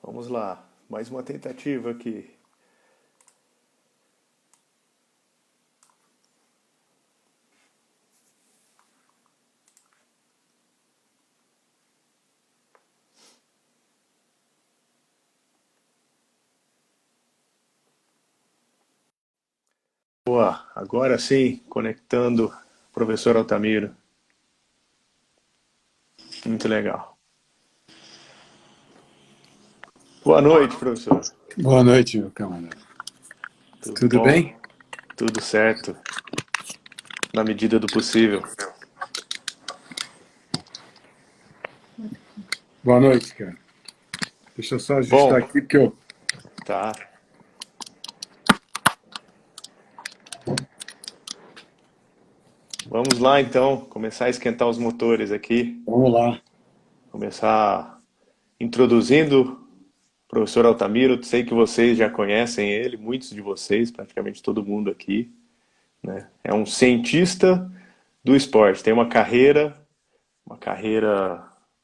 Vamos lá, mais uma tentativa aqui. Boa, agora sim, conectando o professor Altamiro. Muito legal. Boa noite, professor. Boa noite, meu camarada. Tudo Tudo bom? bem? Tudo certo, na medida do possível. Boa noite, cara. Deixa eu só ajustar Bom, aqui, porque eu. tá. Vamos lá então, começar a esquentar os motores aqui. Vamos lá. Começar introduzindo o professor Altamiro. Sei que vocês já conhecem ele, muitos de vocês, praticamente todo mundo aqui, né? É um cientista do esporte, tem uma carreira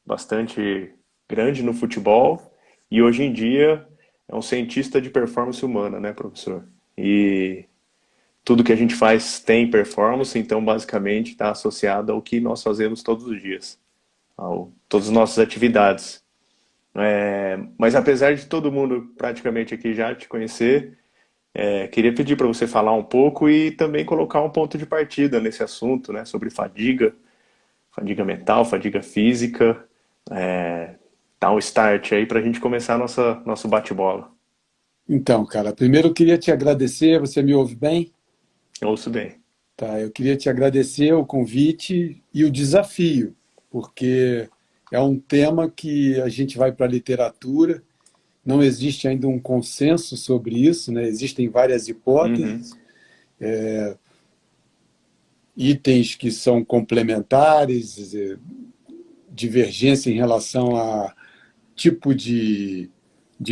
bastante grande no futebol e hoje em dia é um cientista de performance humana, né, professor? E tudo que a gente faz tem performance, então basicamente está associado ao que nós fazemos todos os dias, todas as nossas atividades. Mas apesar de todo mundo praticamente aqui já te conhecer, queria pedir para você falar um pouco e também colocar um ponto de partida nesse assunto, né, sobre fadiga, fadiga mental, fadiga física, dar um start aí para a gente começar nosso bate-bola. Então, cara, primeiro eu queria te agradecer. Você me ouve bem? Eu ouço bem. Tá, eu queria te agradecer o convite e o desafio, porque é um tema que a gente vai para a literatura, não existe ainda um consenso sobre isso, né? Existem várias Uhum. hipóteses, itens que são complementares, divergência em relação a tipo de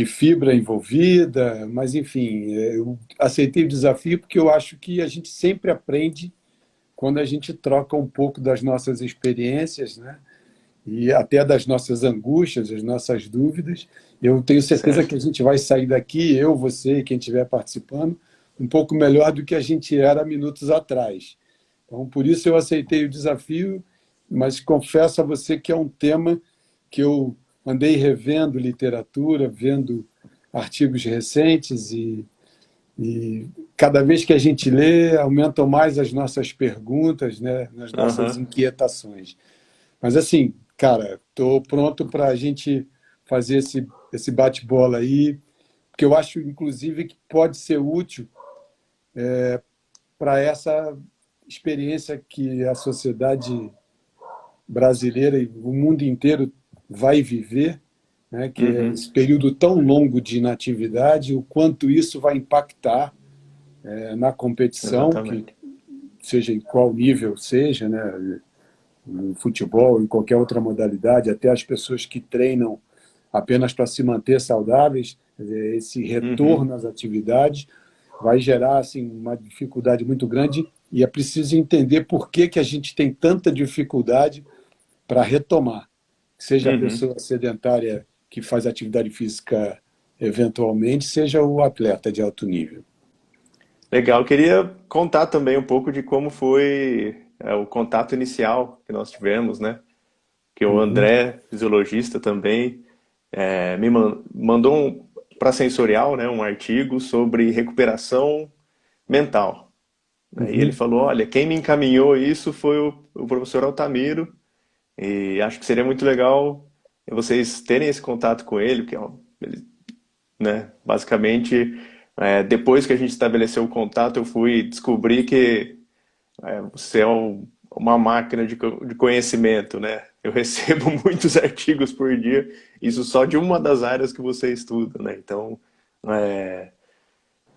fibra envolvida, mas enfim, eu aceitei o desafio porque eu acho que a gente sempre aprende quando a gente troca um pouco das nossas experiências, né? E até das nossas angústias, das nossas dúvidas. Eu tenho certeza que Certo. a gente vai sair daqui, eu, você e quem estiver participando, um pouco melhor do que a gente era minutos atrás. Então, por isso eu aceitei o desafio, mas confesso a você que é um tema que eu andei revendo literatura, vendo artigos recentes e cada vez que a gente lê, aumentam mais as nossas perguntas, né, as nossas Aham. inquietações. Mas assim, cara, estou pronto para a gente fazer esse bate-bola aí, porque eu acho, inclusive, que pode ser útil para essa experiência que a sociedade brasileira e o mundo inteiro vai viver, né, que é Uhum. esse período tão longo de inatividade, o quanto isso vai impactar na competição, que Exatamente. seja em qual nível seja, né, no futebol, em qualquer outra modalidade, até as pessoas que treinam apenas para se manter saudáveis, quer dizer, esse Uhum. retorno às atividades vai gerar assim uma dificuldade muito grande e é preciso entender por que que a gente tem tanta dificuldade para retomar, seja a Uhum. pessoa sedentária que faz atividade física eventualmente, seja o atleta de alto nível. Legal. Eu queria contar também um pouco de como foi o contato inicial que nós tivemos, né? Que o Uhum, André, fisiologista também, mandou para Sensorial, né, um artigo sobre recuperação mental. E ele uhum. falou, olha, quem me encaminhou isso foi o professor Altamiro, e acho que seria muito legal vocês terem esse contato com ele, porque ó, ele, né, basicamente, depois que a gente estabeleceu o contato, eu fui descobrir que você é uma máquina de conhecimento, né? Eu recebo muitos artigos por dia, isso só de uma das áreas que você estuda, né? Então, é,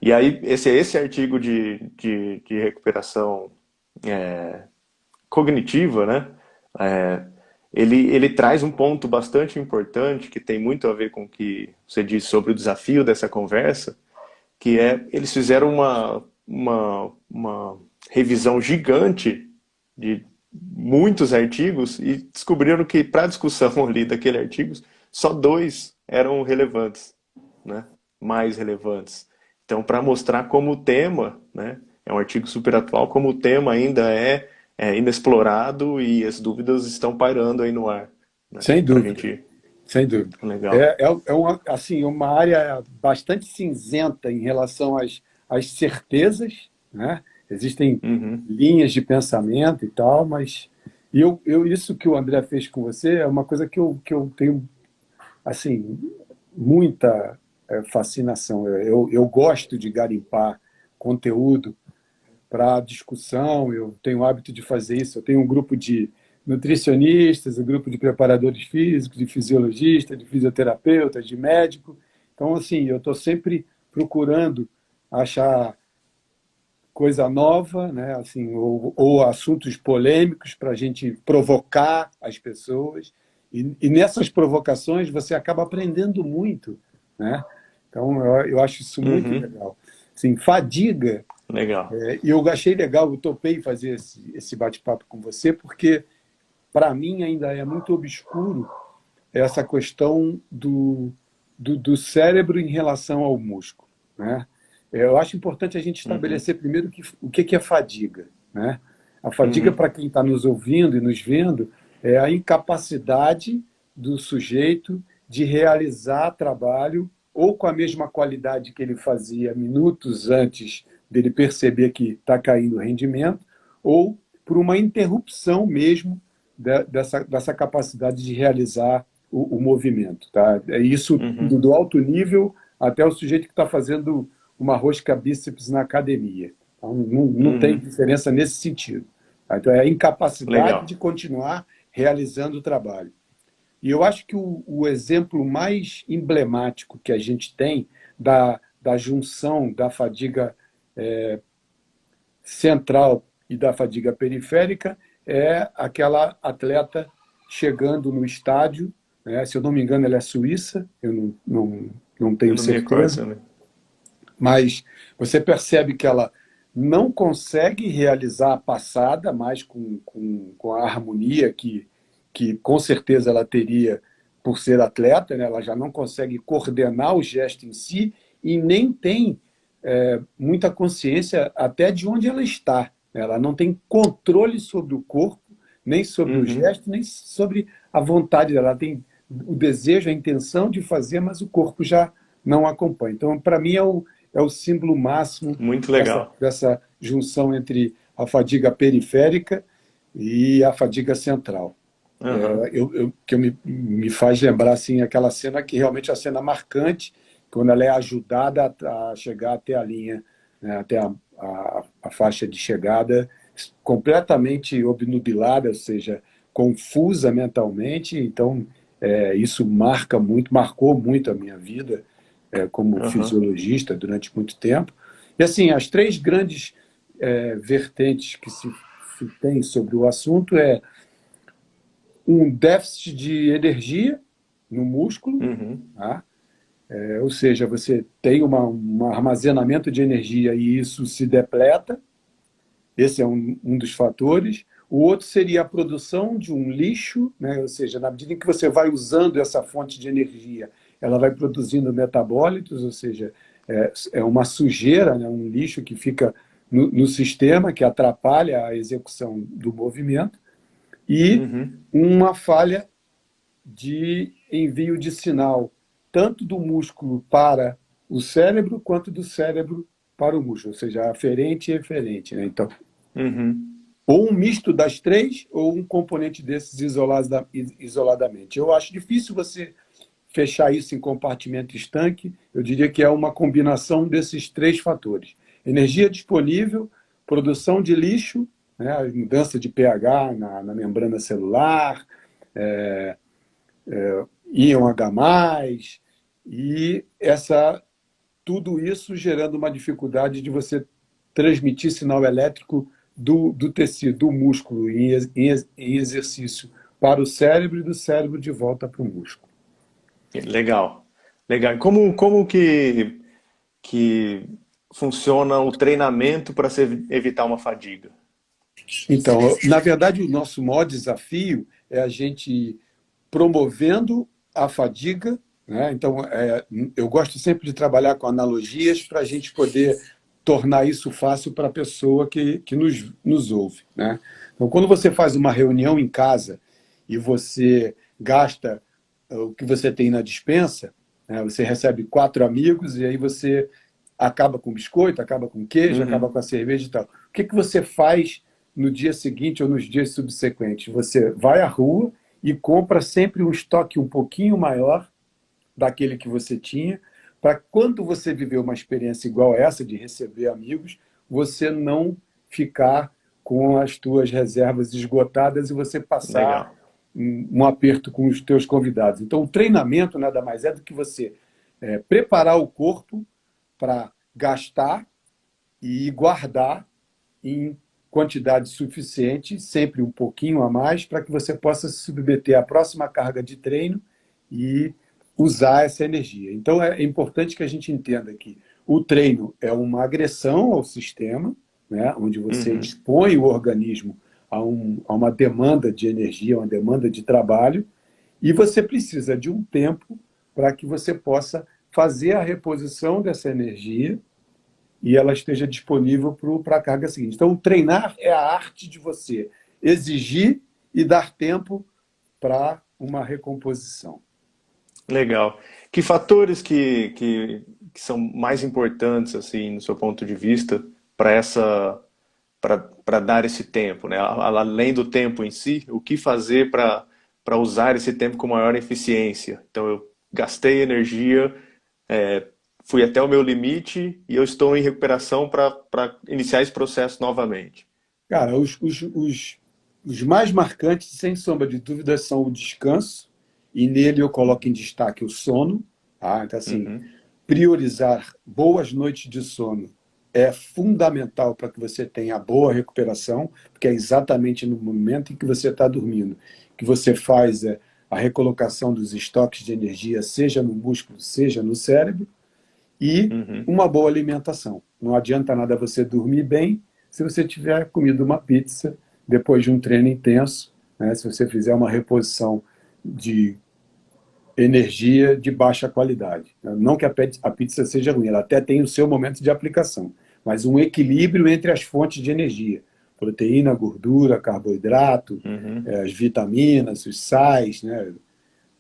e aí esse artigo de recuperação cognitiva, né? É, ele traz um ponto bastante importante que tem muito a ver com o que você disse sobre o desafio dessa conversa, que é eles fizeram uma revisão gigante de muitos artigos e descobriram que para a discussão ali daquele artigo só dois eram relevantes, né? Mais relevantes. Então, para mostrar como o tema, né? É um artigo super atual, como o tema ainda é inexplorado e as dúvidas estão pairando aí no ar, né? Sem Para a dúvida, gente. sem dúvida. Legal. É uma, assim, uma área bastante cinzenta em relação às certezas, né? Existem Uhum. linhas de pensamento e tal, mas isso que o André fez com você é uma coisa que eu tenho assim, muita fascinação. Eu gosto de garimpar conteúdo para discussão, eu tenho o hábito de fazer isso. Eu tenho um grupo de nutricionistas, um grupo de preparadores físicos, de fisiologistas, de fisioterapeutas, de médicos. Então, assim, eu estou sempre procurando achar coisa nova, né? Assim, ou assuntos polêmicos para a gente provocar as pessoas. E nessas provocações você acaba aprendendo muito, né? Então, eu acho isso muito Uhum. legal. Assim, fadiga, Legal. e eu achei legal, eu topei fazer esse bate-papo com você, porque para mim ainda é muito obscuro essa questão do cérebro em relação ao músculo, né? Eu acho importante a gente Uhum. estabelecer primeiro o que é fadiga, né? A fadiga, Uhum. para quem está nos ouvindo e nos vendo, é a incapacidade do sujeito de realizar trabalho ou com a mesma qualidade que ele fazia minutos antes dele perceber que está caindo o rendimento, ou por uma interrupção mesmo dessa capacidade de realizar o movimento. Tá? É isso Uhum. do alto nível até o sujeito que está fazendo uma rosca bíceps na academia. Então, não tem Uhum. diferença nesse sentido. Tá? Então, é a incapacidade Legal. de continuar realizando o trabalho. E eu acho que o exemplo mais emblemático que a gente tem da junção da fadiga central e da fadiga periférica é aquela atleta chegando no estádio, né? Se eu não me engano, ela é suíça, eu não Eu tenho não me recordo certeza, também. mas você percebe que ela não consegue realizar a passada mais com a harmonia que com certeza ela teria por ser atleta, né? Ela já não consegue coordenar o gesto em si e nem tem muita consciência até de onde ela está. Ela não tem controle sobre o corpo, nem sobre o Uhum. gesto, nem sobre a vontade dela. Ela tem o desejo, a intenção de fazer, mas o corpo já não acompanha. Então, para mim, é o símbolo máximo Muito dessa, legal. dessa junção entre a fadiga periférica e a fadiga central. Uhum. Que me faz lembrar assim, aquela cena que realmente é a cena marcante, quando ela é ajudada a chegar até a linha, né, até a faixa de chegada, completamente obnubilada, ou seja, confusa mentalmente. Então, isso marcou muito a minha vida como Uhum. fisiologista durante muito tempo. E assim, as três grandes vertentes que se tem sobre o assunto é um déficit de energia no músculo, Uhum. tá? Ou seja, você tem um armazenamento de energia e isso se depleta. Esse é um dos fatores. O outro seria a produção de um lixo, né? Ou seja, na medida em que você vai usando essa fonte de energia, ela vai produzindo metabólitos, ou seja, é uma sujeira, né? Um lixo que fica no sistema, que atrapalha a execução do movimento, e Uhum. uma falha de envio de sinal, tanto do músculo para o cérebro, quanto do cérebro para o músculo, ou seja, aferente e eferente. Né? Então, Uhum. ou um misto das três, ou um componente desses isoladamente. Eu acho difícil você fechar isso em compartimento estanque. Eu diria que é uma combinação desses três fatores: energia disponível, produção de lixo, né, a mudança de pH na membrana celular, íon H+, e tudo isso gerando uma dificuldade de você transmitir sinal elétrico do tecido, do músculo, em exercício para o cérebro e do cérebro de volta para o músculo. Legal. Legal. E como que funciona o treinamento para se evitar uma fadiga? Então, na verdade, o nosso maior desafio é a gente promovendo a fadiga, né? Então, eu gosto sempre de trabalhar com analogias para a gente poder tornar isso fácil para a pessoa que nos ouve, né? Então, quando você faz uma reunião em casa e você gasta o que você tem na despensa, né? Você recebe 4 amigos e aí você acaba com biscoito, acaba com queijo, acaba Uhum. com a cerveja e tal. O que você faz no dia seguinte ou nos dias subsequentes? Você vai à rua e compra sempre um estoque um pouquinho maior daquele que você tinha, para quando você viver uma experiência igual a essa, de receber amigos, você não ficar com as tuas reservas esgotadas e você passar Legal. um aperto com os teus convidados. Então, o treinamento nada mais é do que você preparar o corpo para gastar e guardar em quantidade suficiente, sempre um pouquinho a mais, para que você possa se submeter à próxima carga de treino e usar essa energia. Então, é importante que a gente entenda que o treino é uma agressão ao sistema, né, onde você Uhum. expõe o organismo a uma demanda de energia, uma demanda de trabalho, e você precisa de um tempo para que você possa fazer a reposição dessa energia e ela esteja disponível para a carga seguinte. Então, treinar é a arte de você exigir e dar tempo para uma recomposição. Legal. Que fatores que são mais importantes, assim, no seu ponto de vista, para para dar esse tempo, né? Além do tempo em si, o que fazer para usar esse tempo com maior eficiência? Então, eu gastei energia, é, fui até o meu limite e eu estou em recuperação para iniciar esse processo novamente. Cara, os mais marcantes, sem sombra de dúvidas, são o descanso, e nele eu coloco em destaque o sono. Tá? Então, assim, Uhum, priorizar boas noites de sono é fundamental para que você tenha boa recuperação, porque é exatamente no momento em que você está dormindo que você faz a recolocação dos estoques de energia, seja no músculo, seja no cérebro, e uhum. uma boa alimentação. Não adianta nada você dormir bem se você tiver comido uma pizza depois de um treino intenso, né? Se você fizer uma reposição de energia de baixa qualidade. Não que a pizza seja ruim, ela até tem o seu momento de aplicação, mas um equilíbrio entre as fontes de energia. Proteína, gordura, carboidrato, Uhum. as vitaminas, os sais, né?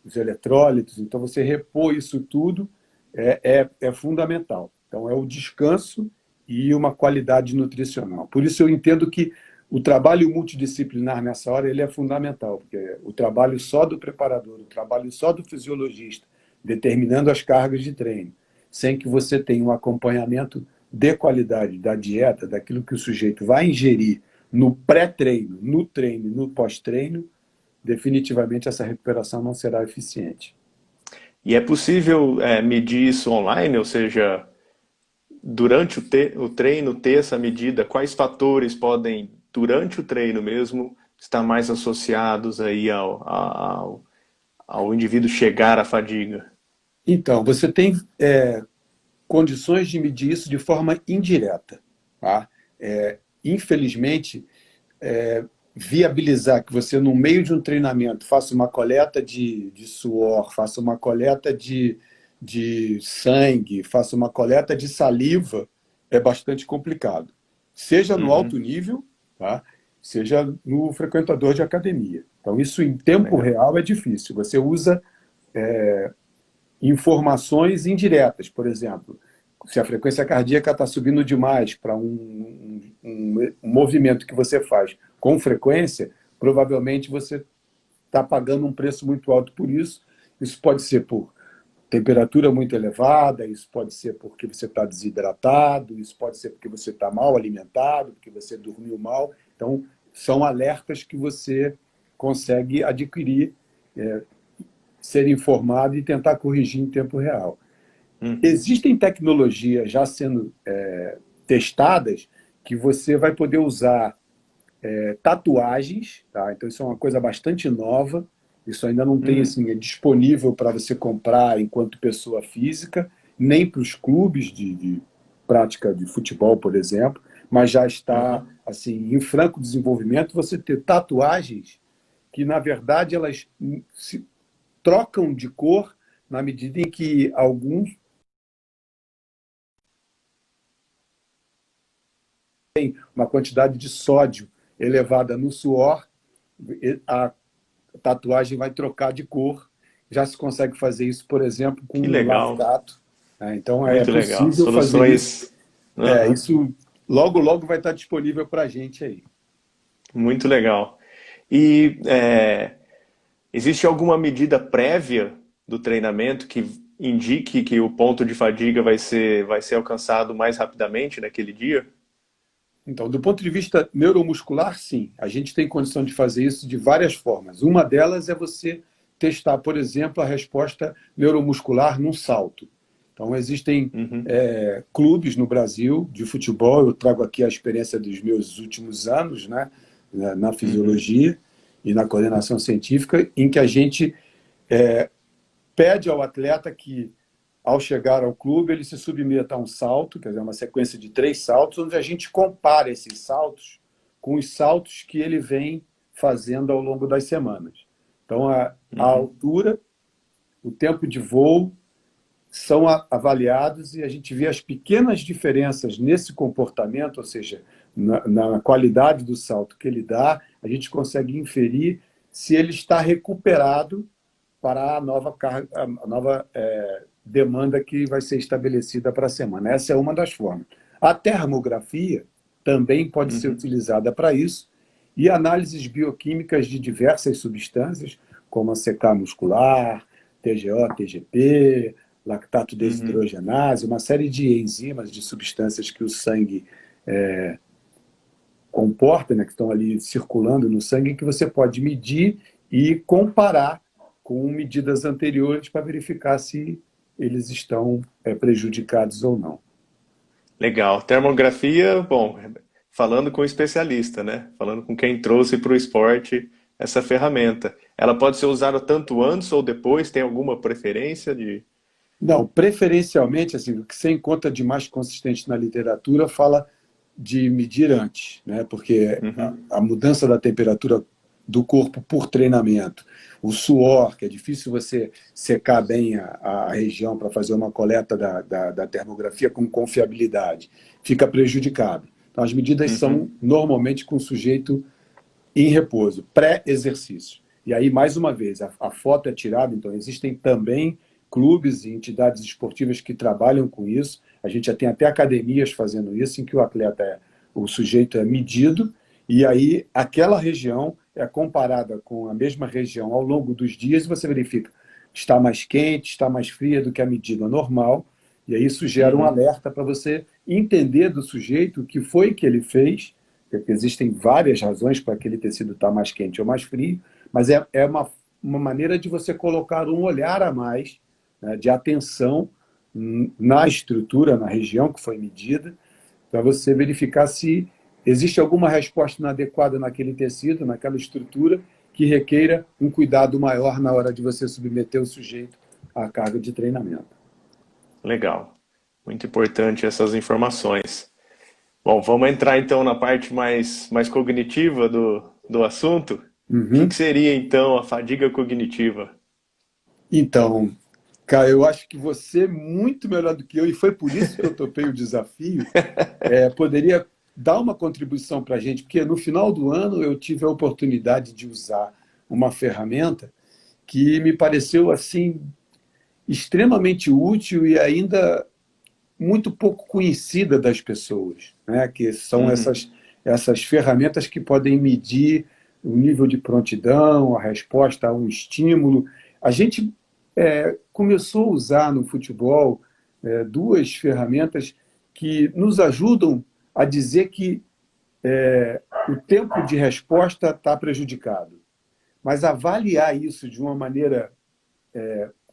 Os eletrólitos. Então, você repor isso tudo é fundamental. Então, é o descanso e uma qualidade nutricional. Por isso, eu entendo que o trabalho multidisciplinar nessa hora ele é fundamental, porque o trabalho só do preparador, o trabalho só do fisiologista, determinando as cargas de treino, sem que você tenha um acompanhamento de qualidade da dieta, daquilo que o sujeito vai ingerir no pré-treino, no treino e no pós-treino, definitivamente essa recuperação não será eficiente. E é possível medir isso online, ou seja, durante o treino ter essa medida, quais fatores podem, durante o treino mesmo, estar mais associados aí ao indivíduo chegar à fadiga? Então, você tem condições de medir isso de forma indireta. Tá? Infelizmente, viabilizar que você, no meio de um treinamento, faça uma coleta de suor, faça uma coleta de sangue, faça uma coleta de saliva, é bastante complicado. Seja no alto Uhum, nível, tá? Seja no frequentador de academia. Então, isso em tempo legal. real é difícil. Você usa informações indiretas, por exemplo, se a frequência cardíaca está subindo demais para um movimento que você faz com frequência, provavelmente você está pagando um preço muito alto por isso. Isso pode ser por temperatura muito elevada, isso pode ser porque você está desidratado, isso pode ser porque você está mal alimentado, porque você dormiu mal. Então, são alertas que você consegue adquirir, ser informado e tentar corrigir em tempo real. Uhum, Existem tecnologias já sendo testadas que você vai poder usar tatuagens, tá? Então isso é uma coisa bastante nova. Isso ainda não tem uhum, assim, é disponível para você comprar enquanto pessoa física, nem para os clubes de prática de futebol, por exemplo, mas já está uhum. assim em franco desenvolvimento você ter tatuagens que na verdade elas se trocam de cor na medida em que alguns têm uma quantidade de sódio elevada no suor, a tatuagem vai trocar de cor. Já se consegue fazer isso, por exemplo, Que com legal, lactato. Então, é muito legal. possível fazer isso. Soluções. Aham, Isso logo, logo vai estar disponível para a gente aí. muito legal. E existe alguma medida prévia do treinamento que indique que o ponto de fadiga vai ser alcançado mais rapidamente naquele dia? Então, do ponto de vista neuromuscular, sim. A gente tem condição de fazer isso de várias formas. Uma delas é você testar, por exemplo, a resposta neuromuscular num salto. Então, existem Uhum, clubes no Brasil de futebol. Eu trago aqui a experiência dos meus últimos anos, né, na uhum, fisiologia e na coordenação científica, em que a gente pede ao atleta que, ao chegar ao clube, ele se submeta a um salto, quer dizer, uma sequência de 3 saltos, onde a gente compara esses saltos com os saltos que ele vem fazendo ao longo das semanas. Então, a uhum. altura, o tempo de voo são avaliados e a gente vê as pequenas diferenças nesse comportamento, ou seja, na qualidade do salto que ele dá, a gente consegue inferir se ele está recuperado para a nova, a nova demanda que vai ser estabelecida para a semana. Essa é uma das formas. A termografia também pode ser Uhum, utilizada para isso e análises bioquímicas de diversas substâncias, como a CK muscular, TGO, TGP, lactato uhum. desidrogenase, uma série de enzimas, de substâncias que o sangue comporta, né, que estão ali circulando no sangue, que você pode medir e comparar com medidas anteriores para verificar se eles estão prejudicados ou não. Legal. Termografia, bom, falando com o especialista, né? Falando com quem trouxe para o esporte essa ferramenta. Ela pode ser usada tanto antes ou depois? Tem alguma preferência de. Não, preferencialmente, assim, o que você encontra de mais consistente na literatura fala de medir antes, né? Porque Uhum, a mudança da temperatura do corpo por treinamento, o suor, que é difícil você secar bem a região para fazer uma coleta da termografia com confiabilidade, fica prejudicado. Então, as medidas uhum, são normalmente com o sujeito em repouso, pré-exercício. E aí, mais uma vez, a foto é tirada, então existem também clubes e entidades esportivas que trabalham com isso. A gente já tem até academias fazendo isso, em que o sujeito é medido, e aí aquela região é comparada com a mesma região ao longo dos dias, e você verifica está mais quente, está mais fria do que a medida normal, e aí isso gera um uhum. alerta para você entender do sujeito o que foi que ele fez, porque existem várias razões para aquele tecido estar mais quente ou mais frio, mas é uma maneira de você colocar um olhar a mais, né, de atenção na estrutura, na região que foi medida, para você verificar se existe alguma resposta inadequada naquele tecido, naquela estrutura, que requeira um cuidado maior na hora de você submeter o sujeito à carga de treinamento. Legal. Muito importante essas informações. Bom, vamos entrar então na parte mais cognitiva do assunto. O que Uhum. seria então a fadiga cognitiva? Então, cara, eu acho que você, muito melhor do que eu, e foi por isso que eu topei o desafio, poderia dar uma contribuição para a gente, porque no final do ano eu tive a oportunidade de usar uma ferramenta que me pareceu assim extremamente útil e ainda muito pouco conhecida das pessoas, né? Que são Uhum, essas ferramentas que podem medir o nível de prontidão, a resposta a um estímulo. A gente começou a usar no futebol duas ferramentas que nos ajudam a dizer que o tempo de resposta está prejudicado. Mas avaliar isso de uma maneira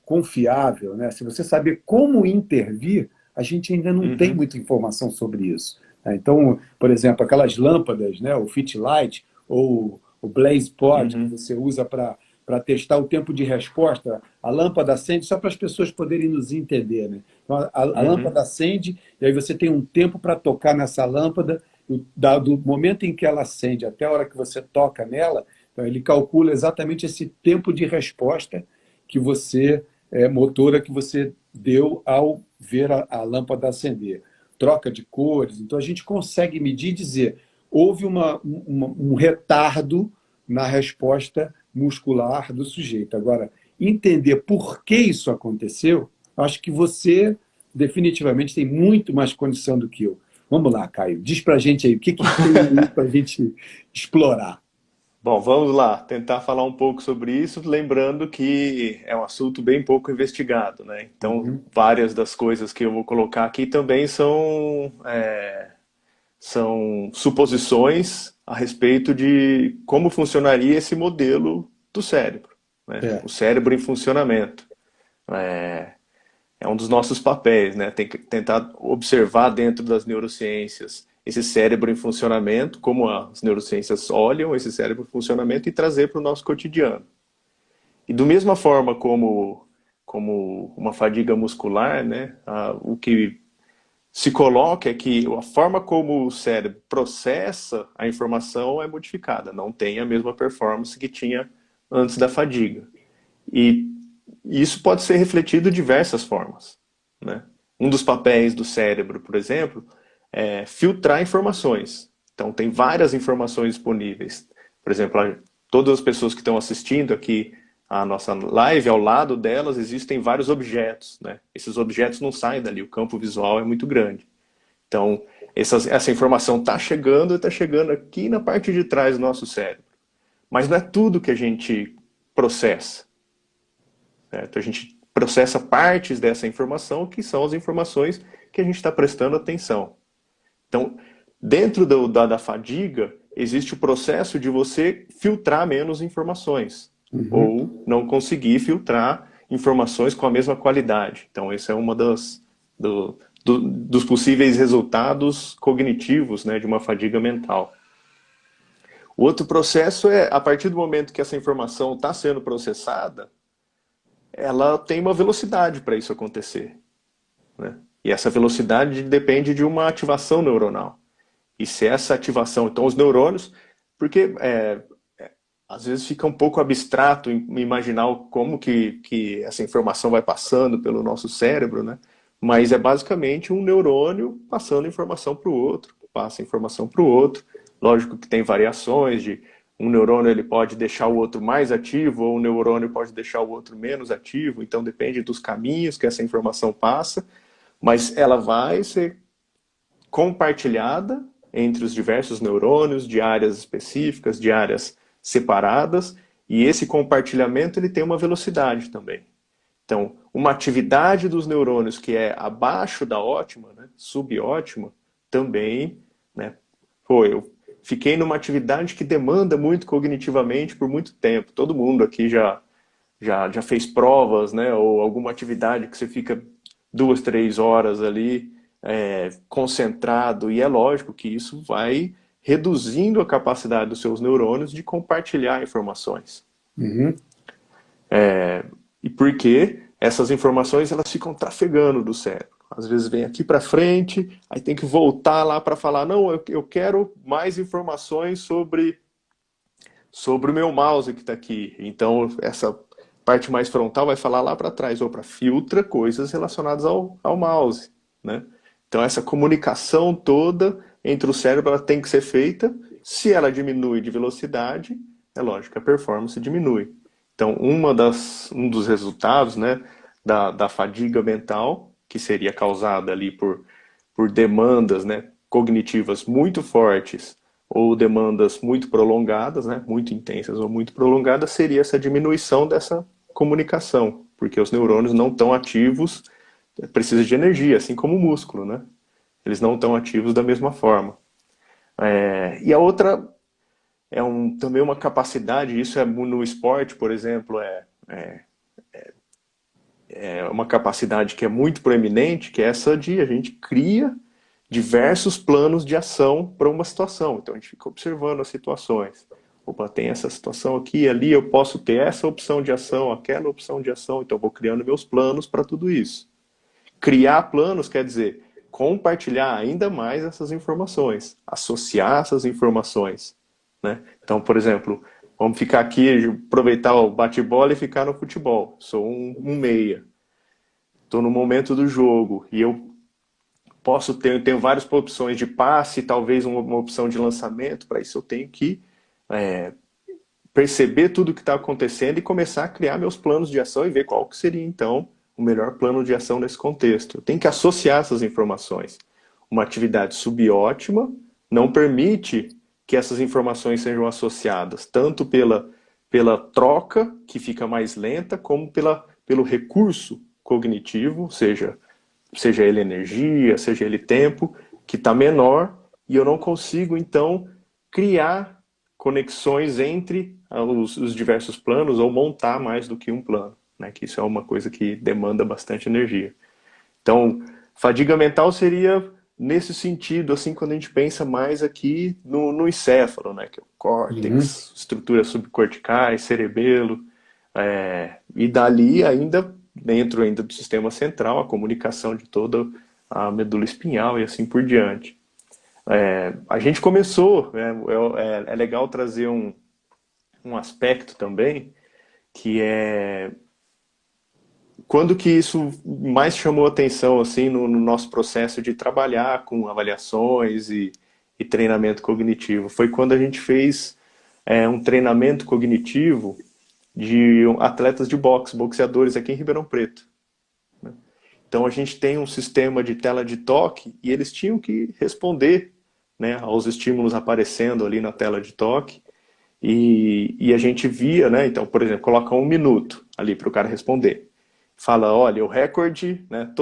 confiável, né? Se você saber como intervir, a gente ainda não tem uhum, muita informação sobre isso. Né? Então, por exemplo, aquelas lâmpadas, né? O Fitlight ou o Blaze Pod, que uhum, você usa para testar o tempo de resposta, a lâmpada acende só para as pessoas poderem nos entender. Né? Então, a uhum, lâmpada acende e aí você tem um tempo para tocar nessa lâmpada, do momento em que ela acende até a hora que você toca nela, então ele calcula exatamente esse tempo de resposta que você motora que você deu ao ver a lâmpada acender. Troca de cores. Então, a gente consegue medir e dizer houve um retardo na resposta muscular do sujeito. Agora, entender por que isso aconteceu, acho que você definitivamente tem muito mais condição do que eu. Vamos lá, Caio. Diz para a gente aí, o que tem aí para a gente explorar? Bom, vamos lá, tentar falar um pouco sobre isso, lembrando que é um assunto bem pouco investigado, né? Então, Uhum. várias das coisas que eu vou colocar aqui também são suposições a respeito de como funcionaria esse modelo do cérebro, né? É. O cérebro em funcionamento. É um dos nossos papéis, né? Tem que tentar observar dentro das neurociências esse cérebro em funcionamento, como as neurociências olham esse cérebro em funcionamento e trazer para o nosso cotidiano. E do mesma forma como uma fadiga muscular, né? O que se coloca é que a forma como o cérebro processa a informação é modificada, não tem a mesma performance que tinha antes da fadiga. E isso pode ser refletido de diversas formas, né? Um dos papéis do cérebro, por exemplo, é filtrar informações. Então, tem várias informações disponíveis. Por exemplo, todas as pessoas que estão assistindo aqui a nossa live, ao lado delas existem vários objetos, né? Esses objetos não saem dali, o campo visual é muito grande. Então, essa informação está chegando e está chegando aqui na parte de trás do nosso cérebro. Mas não é tudo que a gente processa. Certo? A gente processa partes dessa informação, que são as informações que a gente está prestando atenção. Então, dentro da fadiga, existe o processo de você filtrar menos informações, Uhum. ou não conseguir filtrar informações com a mesma qualidade. Então, esse é uma dos possíveis resultados cognitivos, né, de uma fadiga mental. O outro processo é, a partir do momento que essa informação está sendo processada, ela tem uma velocidade para isso acontecer, né? E essa velocidade depende de uma ativação neuronal. E se essa ativação, então os neurônios, porque às vezes fica um pouco abstrato imaginar como que essa informação vai passando pelo nosso cérebro, né? Mas é basicamente um neurônio passando informação para o outro, passa informação para o outro. Lógico que tem variações de um neurônio ele pode deixar o outro mais ativo ou um neurônio pode deixar o outro menos ativo, então depende dos caminhos que essa informação passa, mas ela vai ser compartilhada entre os diversos neurônios de áreas específicas, de áreas separadas, e esse compartilhamento ele tem uma velocidade também. Então, uma atividade dos neurônios que é abaixo da ótima, né, subótima, também, né, eu fiquei numa atividade que demanda muito cognitivamente por muito tempo. Todo mundo aqui já fez provas, né, ou alguma atividade que você fica 2, 3 horas ali concentrado, e é lógico que isso vai reduzindo a capacidade dos seus neurônios de compartilhar informações. Uhum. E porque essas informações elas ficam trafegando do cérebro. Às vezes vem aqui para frente, aí tem que voltar lá para falar, não, eu quero mais informações sobre o meu mouse que está aqui. Então, essa parte mais frontal vai falar lá para trás, ou para filtra coisas relacionadas ao mouse, né? Então, essa comunicação toda entre o cérebro ela tem que ser feita. Se ela diminui de velocidade, é lógico que a performance diminui. Então, um dos resultados, né, da fadiga mental, que seria causada ali por demandas, né, cognitivas muito fortes ou demandas muito prolongadas, né, muito intensas ou muito prolongadas, seria essa diminuição dessa comunicação, porque os neurônios não estão ativos, precisa de energia, assim como o músculo, né? Eles não estão ativos da mesma forma. E a outra também uma capacidade, isso é no esporte, por exemplo, é uma capacidade que é muito proeminente, que é essa de a gente cria diversos planos de ação para uma situação. Então a gente fica observando as situações. Opa, tem essa situação aqui e ali, eu posso ter essa opção de ação, aquela opção de ação, então eu vou criando meus planos para tudo isso. Criar planos quer dizer compartilhar ainda mais essas informações, associar essas informações, né? Então, por exemplo, Vamos ficar aqui, aproveitar o bate-bola e ficar no futebol. Sou um meia. Estou no momento do jogo e eu posso ter, tenho várias opções de passe, talvez uma opção de lançamento. Para isso eu tenho que perceber tudo o que está acontecendo e começar a criar meus planos de ação e ver qual que seria então o melhor plano de ação nesse contexto. Eu tenho que associar essas informações. Uma atividade subótima não permite que essas informações sejam associadas, tanto pela troca, que fica mais lenta, como pelo recurso cognitivo, seja ele energia, seja ele tempo, que está menor, e eu não consigo, então, criar conexões entre os diversos planos ou montar mais do que um plano, né? Que isso é uma coisa que demanda bastante energia. Então, fadiga mental seria nesse sentido, assim, quando a gente pensa mais aqui no encéfalo, né? Que é o Uhum. córtex, estruturas subcorticais, cerebelo, e dali ainda, dentro ainda do sistema central, a comunicação de toda a medula espinhal e assim por diante. A gente começou, é legal trazer um aspecto também, que é quando que isso mais chamou atenção assim no nosso processo de trabalhar com avaliações e treinamento cognitivo. Foi quando a gente fez um treinamento cognitivo de atletas de boxe, boxeadores aqui em Ribeirão Preto. Então a gente tem um sistema de tela de toque e eles tinham que responder, né, aos estímulos aparecendo ali na tela de toque. E a gente via, né? Então, por exemplo, coloca 1 minuto ali para o cara responder. Fala, olha, o recorde, né?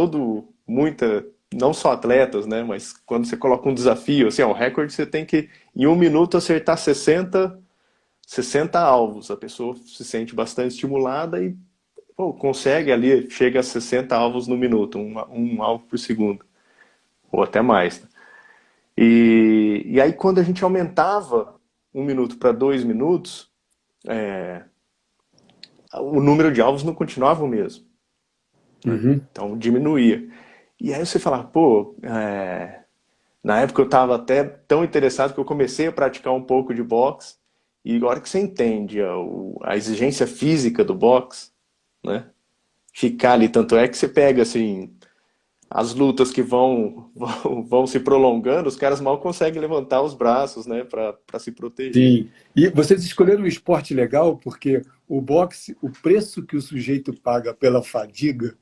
Não só atletas, né? Mas quando você coloca um desafio, assim, ó, o recorde você tem que, em 1 minuto, acertar 60 alvos. A pessoa se sente bastante estimulada e pô, consegue ali, chega a 60 alvos no minuto, um alvo por segundo, ou até mais. E aí, quando a gente aumentava 1 minuto para 2 minutos, o número de alvos não continuava o mesmo, né? Uhum. Então diminuía. E aí você fala, pô, na época eu estava até tão interessado que eu comecei a praticar um pouco de boxe, e agora que você entende a exigência física do boxe, né? Ficar ali, tanto é que você pega assim, as lutas que vão se prolongando, os caras mal conseguem levantar os braços, né, para se proteger. Sim. E vocês escolheram um esporte legal porque o boxe, o preço que o sujeito paga pela fadiga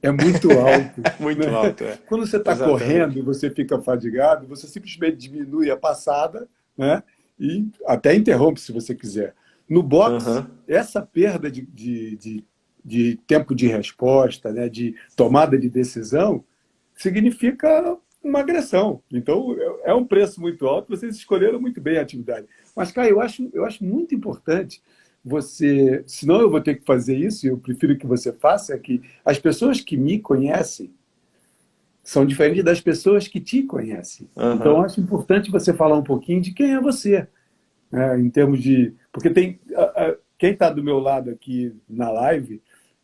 é muito alto, Muito né? alto, Quando você está correndo exatamente. e você fica fadigado, você simplesmente diminui a passada, né? E até interrompe se você quiser. No boxe, Aham. essa perda de tempo de resposta, né? De tomada de decisão, significa uma agressão. Então, é um preço muito alto, vocês escolheram muito bem a atividade. Mas, Caio, eu acho muito importante você, senão eu vou ter que fazer isso, e eu prefiro que você faça, é que as pessoas que me conhecem são diferentes das pessoas que te conhecem. Então, eu Aham. acho importante você falar um pouquinho de quem é você, né, em termos de... Porque quem está do meu lado aqui na live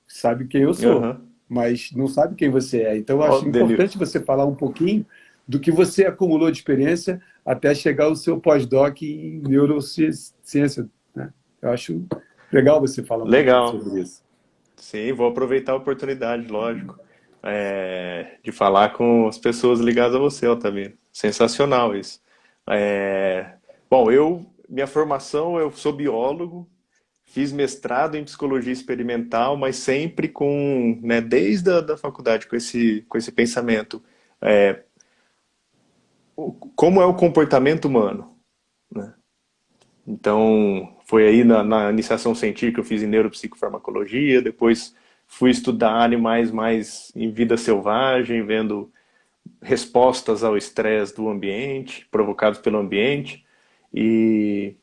sabe quem eu sou, Aham. mas não sabe quem você é. Então, eu Ó, acho importante Denilson. você falar um pouquinho do que você acumulou de experiência até chegar ao seu pós-doc em neurociência, né? Eu acho legal você falar um pouquinho Legal. sobre isso. Sim, vou aproveitar a oportunidade, lógico, de falar com as pessoas ligadas a você, Altamiro. Sensacional isso. É, bom, minha formação, eu sou biólogo, fiz mestrado em psicologia experimental, mas sempre com, né, desde a da faculdade, com esse pensamento. Como é o comportamento humano, né? Então, foi aí na iniciação científica que eu fiz em neuropsicofarmacologia, depois fui estudar animais mais em vida selvagem, vendo respostas ao estresse do ambiente, provocados pelo ambiente, e,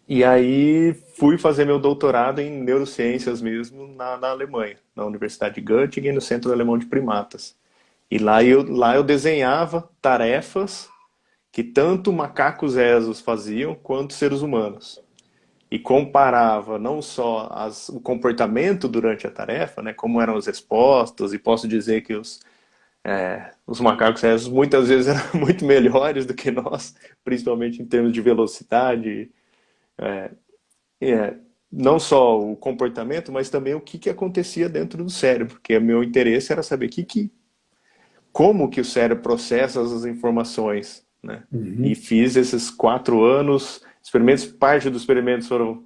e aí fui fazer meu doutorado em neurociências mesmo na Alemanha, na Universidade de Göttingen, no Centro Alemão de Primatas. E lá eu desenhava tarefas que tanto macacos esos faziam quanto seres humanos. E comparava não só o comportamento durante a tarefa, né, como eram as respostas, e posso dizer que os macacos esos muitas vezes eram muito melhores do que nós, principalmente em termos de velocidade, é, não só o comportamento, mas também o que acontecia dentro do cérebro, porque o meu interesse era saber como que o cérebro processa as informações, né? E Uhum. fiz esses 4 anos, experimentos, parte dos experimentos foram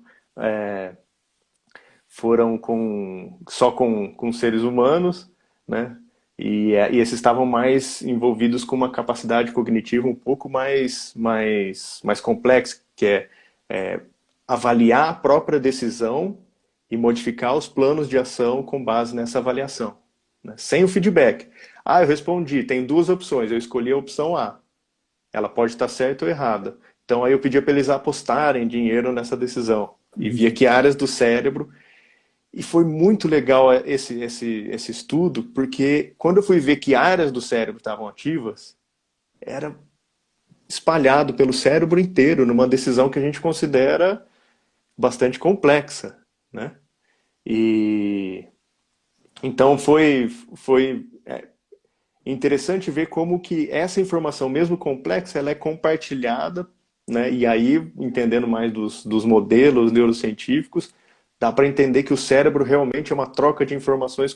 só com seres humanos, né? E esses estavam mais envolvidos com uma capacidade cognitiva um pouco mais complexa, que é avaliar a própria decisão e modificar os planos de ação com base nessa avaliação, né? Sem o feedback. Ah, eu respondi, tem duas opções, eu escolhi a opção A. Ela pode estar certa ou errada. Então aí eu pedia para eles apostarem dinheiro nessa decisão e via Uhum. que áreas do cérebro. E foi muito legal esse estudo, porque quando eu fui ver que áreas do cérebro estavam ativas, era espalhado pelo cérebro inteiro, numa decisão que a gente considera bastante complexa, né? E então foi interessante ver como que essa informação, mesmo complexa, ela é compartilhada, né? E aí, entendendo mais dos modelos neurocientíficos, dá para entender que o cérebro realmente é uma troca de informações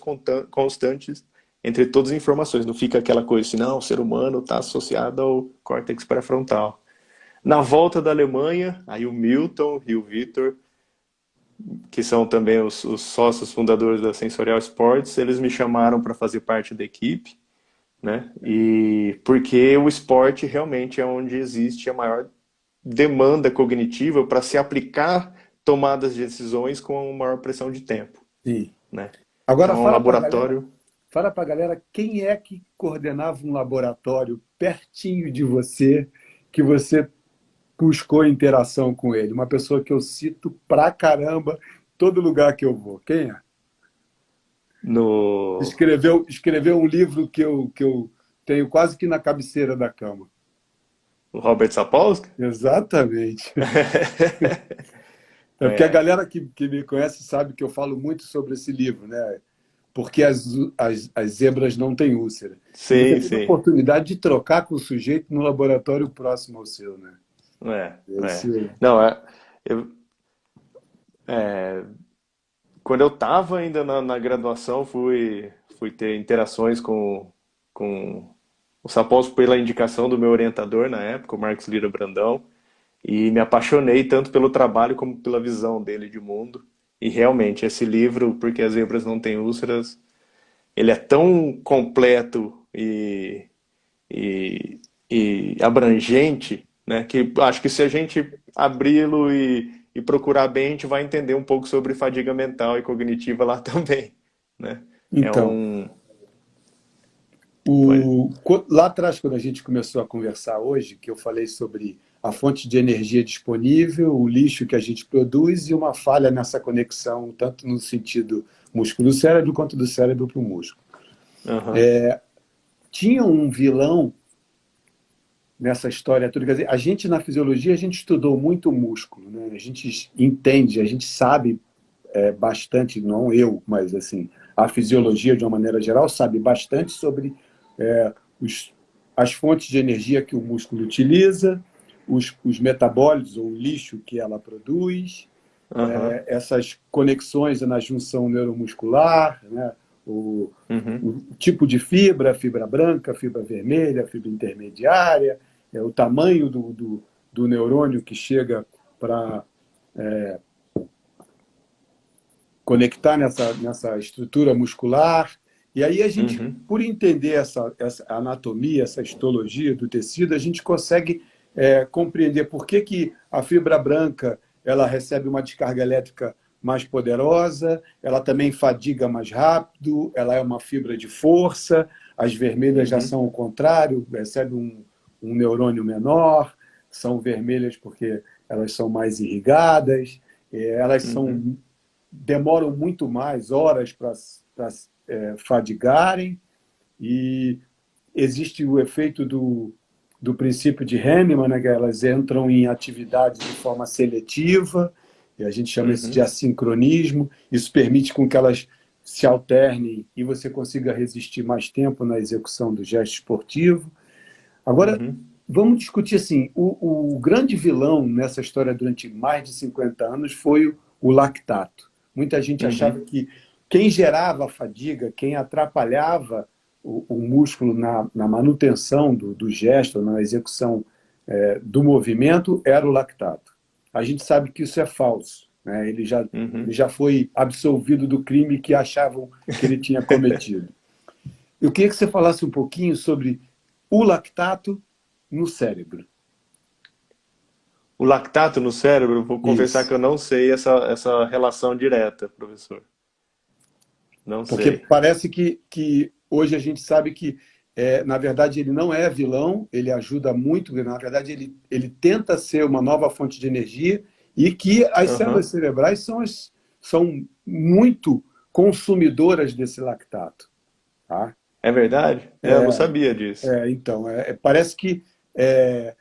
constantes entre todas as informações. Não fica aquela coisa assim, não, o ser humano está associado ao córtex pré-frontal. Na volta da Alemanha, aí o Milton e o Vitor, que são também os sócios fundadores da Sensorial Sports, eles me chamaram para fazer parte da equipe, né? E porque o esporte realmente é onde existe a maior demanda cognitiva para se aplicar tomadas de decisões com maior pressão de tempo, Sim. né? Agora Então é um laboratório. fala para a galera quem é que coordenava um laboratório pertinho de você, que você buscou interação com ele. Uma pessoa que eu cito pra caramba todo lugar que eu vou. Quem é? no Escreveu um livro que eu tenho quase que na cabeceira da cama. Robert Sapolsky. Exatamente. É porque a É, galera que me conhece sabe que eu falo muito sobre esse livro, né? Porque as zebras não têm úlcera. E você sim, teve a sim. oportunidade de trocar com o sujeito no laboratório próximo ao seu, né? É, é. Esse, Não, eu, quando eu estava ainda na graduação, fui ter interações com o Sapolsky pela indicação do meu orientador na época, o Marcos Lira Brandão, e me apaixonei tanto pelo trabalho como pela visão dele de mundo. E realmente, esse livro, Porque as Zebras Não Têm Úlceras, ele é tão completo e, e abrangente, né, que acho que se a gente abri-lo e procurar bem, a gente vai entender um pouco sobre fadiga mental e cognitiva lá também, né? É então, um... Pode... lá atrás, quando a gente começou a conversar hoje, que eu falei sobre a fonte de energia disponível, o lixo que a gente produz e uma falha nessa conexão, tanto no sentido músculo-cérebro quanto do cérebro para o músculo. Aham. Tinha um vilão nessa história toda. Quer dizer, a gente, na fisiologia, a gente estudou muito o músculo, né? A gente entende, a gente sabe bastante, não eu, mas assim, a fisiologia, de uma maneira geral, sabe bastante sobre é, os, as fontes de energia que o músculo utiliza, os metabólitos ou o lixo que ela produz, Aham. essas conexões na junção neuromuscular, né? o, Uhum. o tipo de fibra, fibra branca, fibra vermelha, fibra intermediária, o tamanho do neurônio que chega para conectar nessa estrutura muscular. E aí a gente, Uhum. por entender essa anatomia, essa histologia do tecido, a gente consegue compreender por que a fibra branca ela recebe uma descarga elétrica mais poderosa, ela também fadiga mais rápido, ela é uma fibra de força, as vermelhas já Uhum. são o contrário, recebe um neurônio menor, são vermelhas porque elas são mais irrigadas, elas Uhum. demoram muito mais horas para fadigarem, e existe o efeito do princípio de Hahnemann, né, que elas entram em atividade de forma seletiva, e a gente chama isso de Uhum. assincronismo. Isso permite com que elas se alternem e você consiga resistir mais tempo na execução do gesto esportivo. Agora, Uhum. vamos discutir assim, o grande vilão nessa história durante mais de 50 anos foi o lactato. Muita gente achava Uhum. que quem gerava a fadiga, quem atrapalhava o músculo na manutenção do gesto, na execução do movimento, era o lactato. A gente sabe que isso é falso, né? Ele Uhum. já foi absolvido do crime que achavam que ele tinha cometido. Eu queria que você falasse um pouquinho sobre o lactato no cérebro. O lactato no cérebro, vou confessar que Isso. eu não sei essa relação direta, professor. Não Porque sei. parece que hoje a gente sabe que, na verdade, ele não é vilão, ele ajuda muito, na verdade, ele tenta ser uma nova fonte de energia e que as células Aham. cerebrais são muito consumidoras desse lactato. Tá? É verdade? É, eu não sabia disso. Então, parece que é,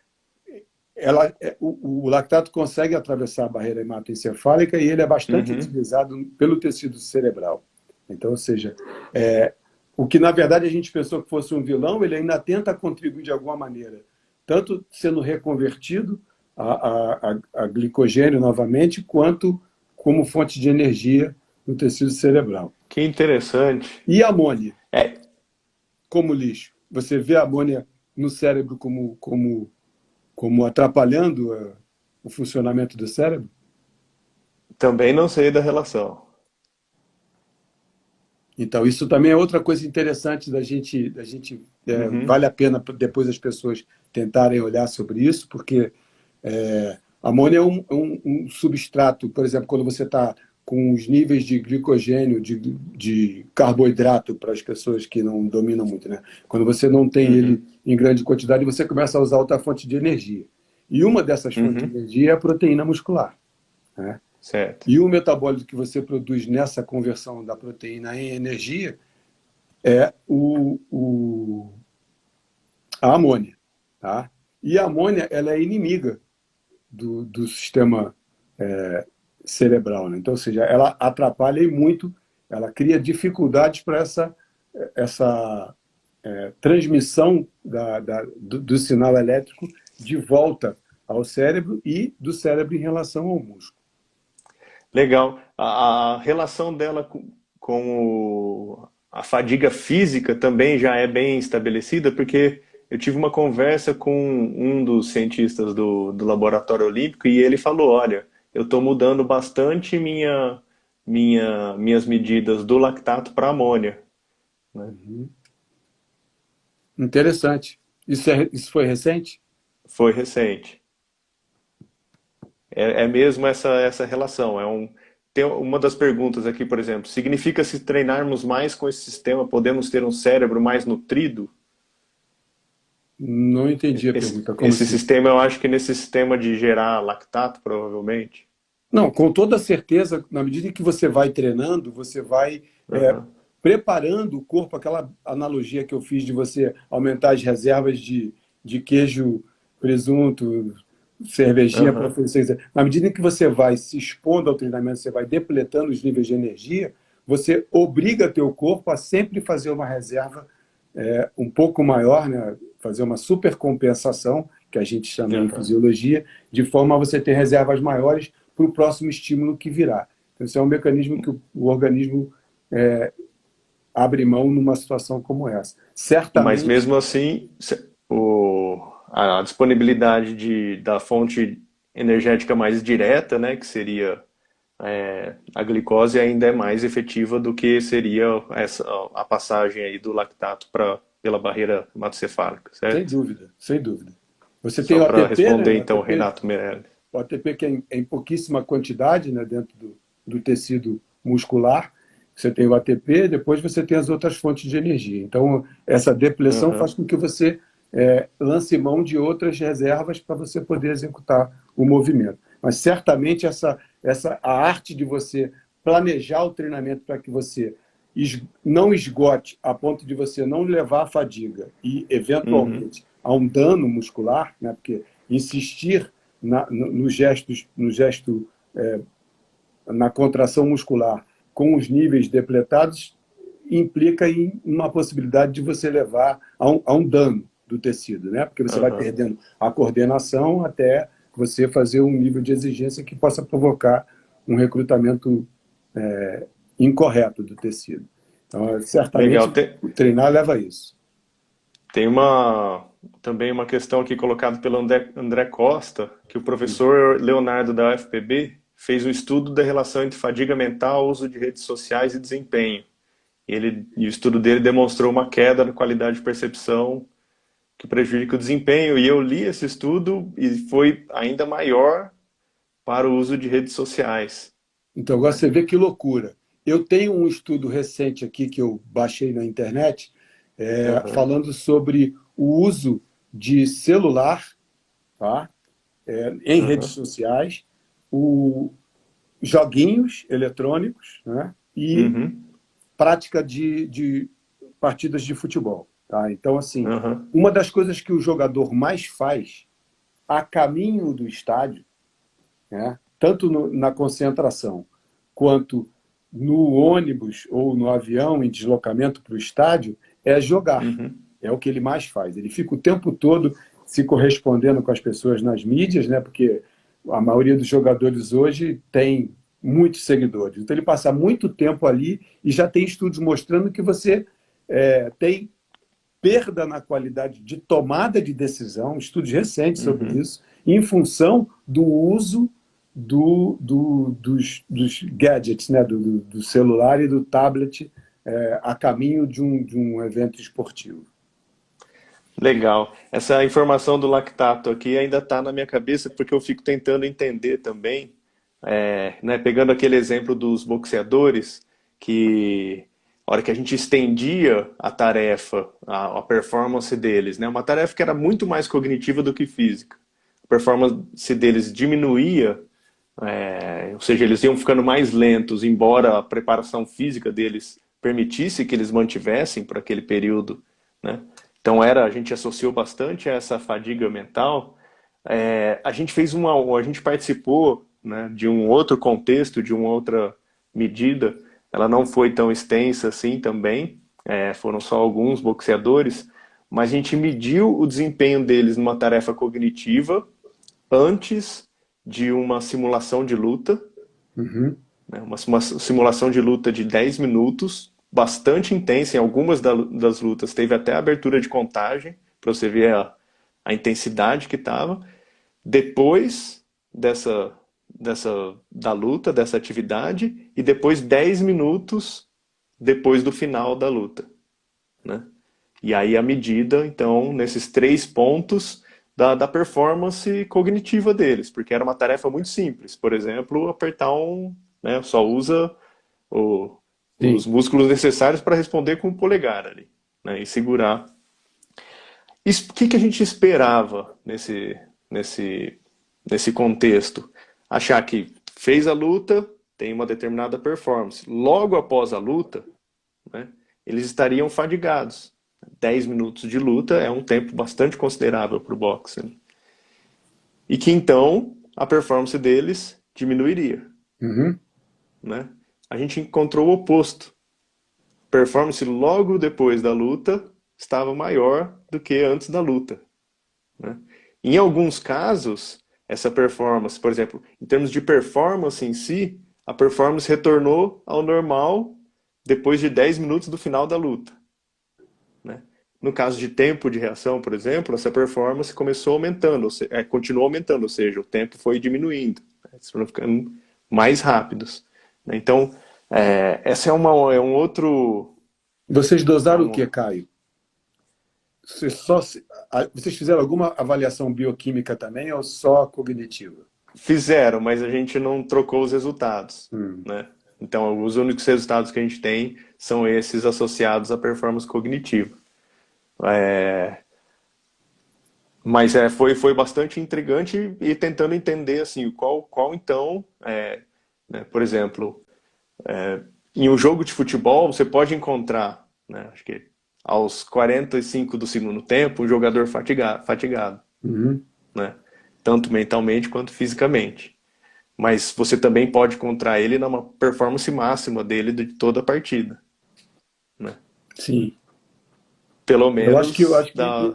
o lactato consegue atravessar a barreira hematoencefálica e ele é bastante Uhum. utilizado pelo tecido cerebral. Então, ou seja, o que na verdade a gente pensou que fosse um vilão, ele ainda tenta contribuir de alguma maneira, tanto sendo reconvertido a glicogênio novamente, quanto como fonte de energia no tecido cerebral. Que interessante. E a amônia, É, como lixo? Você vê a amônia no cérebro como atrapalhando o funcionamento do cérebro? também não sei da relação. Então, isso também é outra coisa interessante Uhum. vale a pena depois as pessoas tentarem olhar sobre isso, porque amônia é um substrato, por exemplo, quando você está com os níveis de glicogênio, de carboidrato, para as pessoas que não dominam muito, né? Quando você não tem ele Uhum. em grande quantidade, você começa a usar outra fonte de energia. E uma dessas fontes de Uhum. energia é a proteína muscular, né? Certo. E o metabólito que você produz nessa conversão da proteína em energia é a amônia. Tá? E a amônia ela é inimiga do sistema cerebral. Né? Então, ou seja, ela atrapalha e muito, ela cria dificuldades para essa transmissão do sinal elétrico de volta ao cérebro e do cérebro em relação ao músculo. Legal. A relação dela a fadiga física também já é bem estabelecida, porque eu tive uma conversa com um dos cientistas do Laboratório Olímpico e ele falou: Olha, eu estou mudando bastante minhas medidas do lactato para amônia, né? Uhum. Interessante. Isso foi recente? Foi recente. É mesmo essa relação. Tem uma das perguntas aqui, por exemplo, significa se treinarmos mais com esse sistema, podemos ter um cérebro mais nutrido? Não entendi a Esse, pergunta. Como esse assim? sistema, eu acho que nesse sistema de gerar lactato, provavelmente. Não, com toda certeza, na medida em que você vai treinando, você vai Aham, preparando o corpo, aquela analogia que eu fiz de você aumentar as reservas de queijo, presunto, cervejinha para aham, você. Na medida em que você vai se expondo ao treinamento, você vai depletando os níveis de energia, você obriga teu corpo a sempre fazer uma reserva um pouco maior, né? Fazer uma supercompensação, que a gente chama em aham. fisiologia, de forma a você ter reservas maiores para o próximo estímulo que virá. Então, isso é um mecanismo que o organismo abre mão numa situação como essa. Mas Certamente, mesmo assim, a disponibilidade da fonte energética mais direta, né, que seria a glicose, ainda é mais efetiva do que seria a passagem aí do lactato pela barreira hematocefálica, sem certo? dúvida, sem dúvida. Você tem Só o para ATP, né? responder então o Renato Meirelles. O ATP que é em pouquíssima quantidade, né, dentro do tecido muscular. Você tem o ATP, depois você tem as outras fontes de energia. Então, essa depleção faz Aham. com que você lance mão de outras reservas para você poder executar o movimento. Mas certamente a arte de você planejar o treinamento para que você não esgote a ponto de você não levar a fadiga e, Uhum. eventualmente, a um dano muscular, né? Porque insistir no gesto, na contração muscular com os níveis depletados implica em uma possibilidade de você levar a um dano do tecido, né? Porque você vai Aham. perdendo a coordenação até você fazer um nível de exigência que possa provocar um recrutamento incorreto do tecido. Então, Legal. certamente, o treinar leva a isso. Tem também uma questão aqui colocada pelo André Costa, que o professor Leonardo da UFPB fez um estudo da relação entre fadiga mental, uso de redes sociais e desempenho. E o estudo dele demonstrou uma queda na qualidade de percepção que prejudica o desempenho. E eu li esse estudo e foi ainda maior para o uso de redes sociais. Então, agora você vê que loucura. Eu tenho um estudo recente aqui que eu baixei na internet, Aham, falando sobre o uso de celular, tá? Em redes aham, sociais, o, joguinhos eletrônicos, né? E uhum, prática de partidas de futebol. Tá? Então, assim, aham, uma das coisas que o jogador mais faz a caminho do estádio, né? Tanto na concentração quanto no ônibus ou no avião em deslocamento para o estádio, é jogar. uhum, É o que ele mais faz. Ele fica o tempo todo se correspondendo com as pessoas nas mídias, né? Porque a maioria dos jogadores hoje tem muitos seguidores. Então ele passa muito tempo ali e já tem estudos mostrando que você tem perda na qualidade de tomada de decisão, estudos recentes sobre uhum. isso, em função do uso dos gadgets, né? do celular e do tablet a caminho de um evento esportivo. Legal. Essa informação do lactato aqui ainda está na minha cabeça porque eu fico tentando entender também, né, pegando aquele exemplo dos boxeadores, que a hora que a gente estendia a tarefa, a performance deles, né, uma tarefa que era muito mais cognitiva do que física. A performance deles diminuía, ou seja, eles iam ficando mais lentos, embora a preparação física deles permitisse que eles mantivessem por aquele período, né? Então a gente associou bastante a essa fadiga mental. A gente participou, né, de um outro contexto, de uma outra medida. Ela não foi tão extensa assim também. Foram só alguns boxeadores, mas a gente mediu o desempenho deles numa tarefa cognitiva antes de uma simulação de luta, Uhum. né? Uma simulação de luta de 10 minutos, bastante intensa. Em algumas das lutas teve até abertura de contagem, para você ver a intensidade que estava. Depois da luta, dessa atividade, e depois 10 minutos depois do final da luta, né? E aí a medida, então, nesses 3 pontos da performance cognitiva deles, porque era uma tarefa muito simples. Por exemplo, apertar né, só usa o- os Sim. músculos necessários para responder com o polegar ali, né, e segurar. O que a gente esperava nesse contexto? Achar que fez a luta, tem uma determinada performance. Logo após a luta, né, eles estariam fadigados. 10 minutos de luta é um tempo bastante considerável para o boxe, né? E que então a performance deles diminuiria, Uhum. né? A gente encontrou o oposto. A performance logo depois da luta estava maior do que antes da luta, né? Em alguns casos, essa performance, por exemplo, em termos de performance em si, a performance retornou ao normal depois de 10 minutos do final da luta, né? No caso de tempo de reação, por exemplo, essa performance começou aumentando, continuou aumentando, ou seja, o tempo foi diminuindo, né? Eles foram ficando mais rápidos, né? Então, essa é um outro. Vocês É dosaram o que, um- Caio? Vocês fizeram alguma avaliação bioquímica também ou só cognitiva? Fizeram, mas a gente não trocou os resultados, Hum. né? Então, os únicos resultados que a gente tem são esses associados à performance cognitiva. Mas foi bastante intrigante e tentando entender assim, qual então, né, por exemplo, em um jogo de futebol você pode encontrar, né, acho que aos 45 do segundo tempo, um jogador fatigado, Uhum. né, tanto mentalmente quanto fisicamente. Mas você também pode encontrar ele numa performance máxima dele de toda a partida, né? Sim. Pelo Eu acho que, eu, menos acho que da.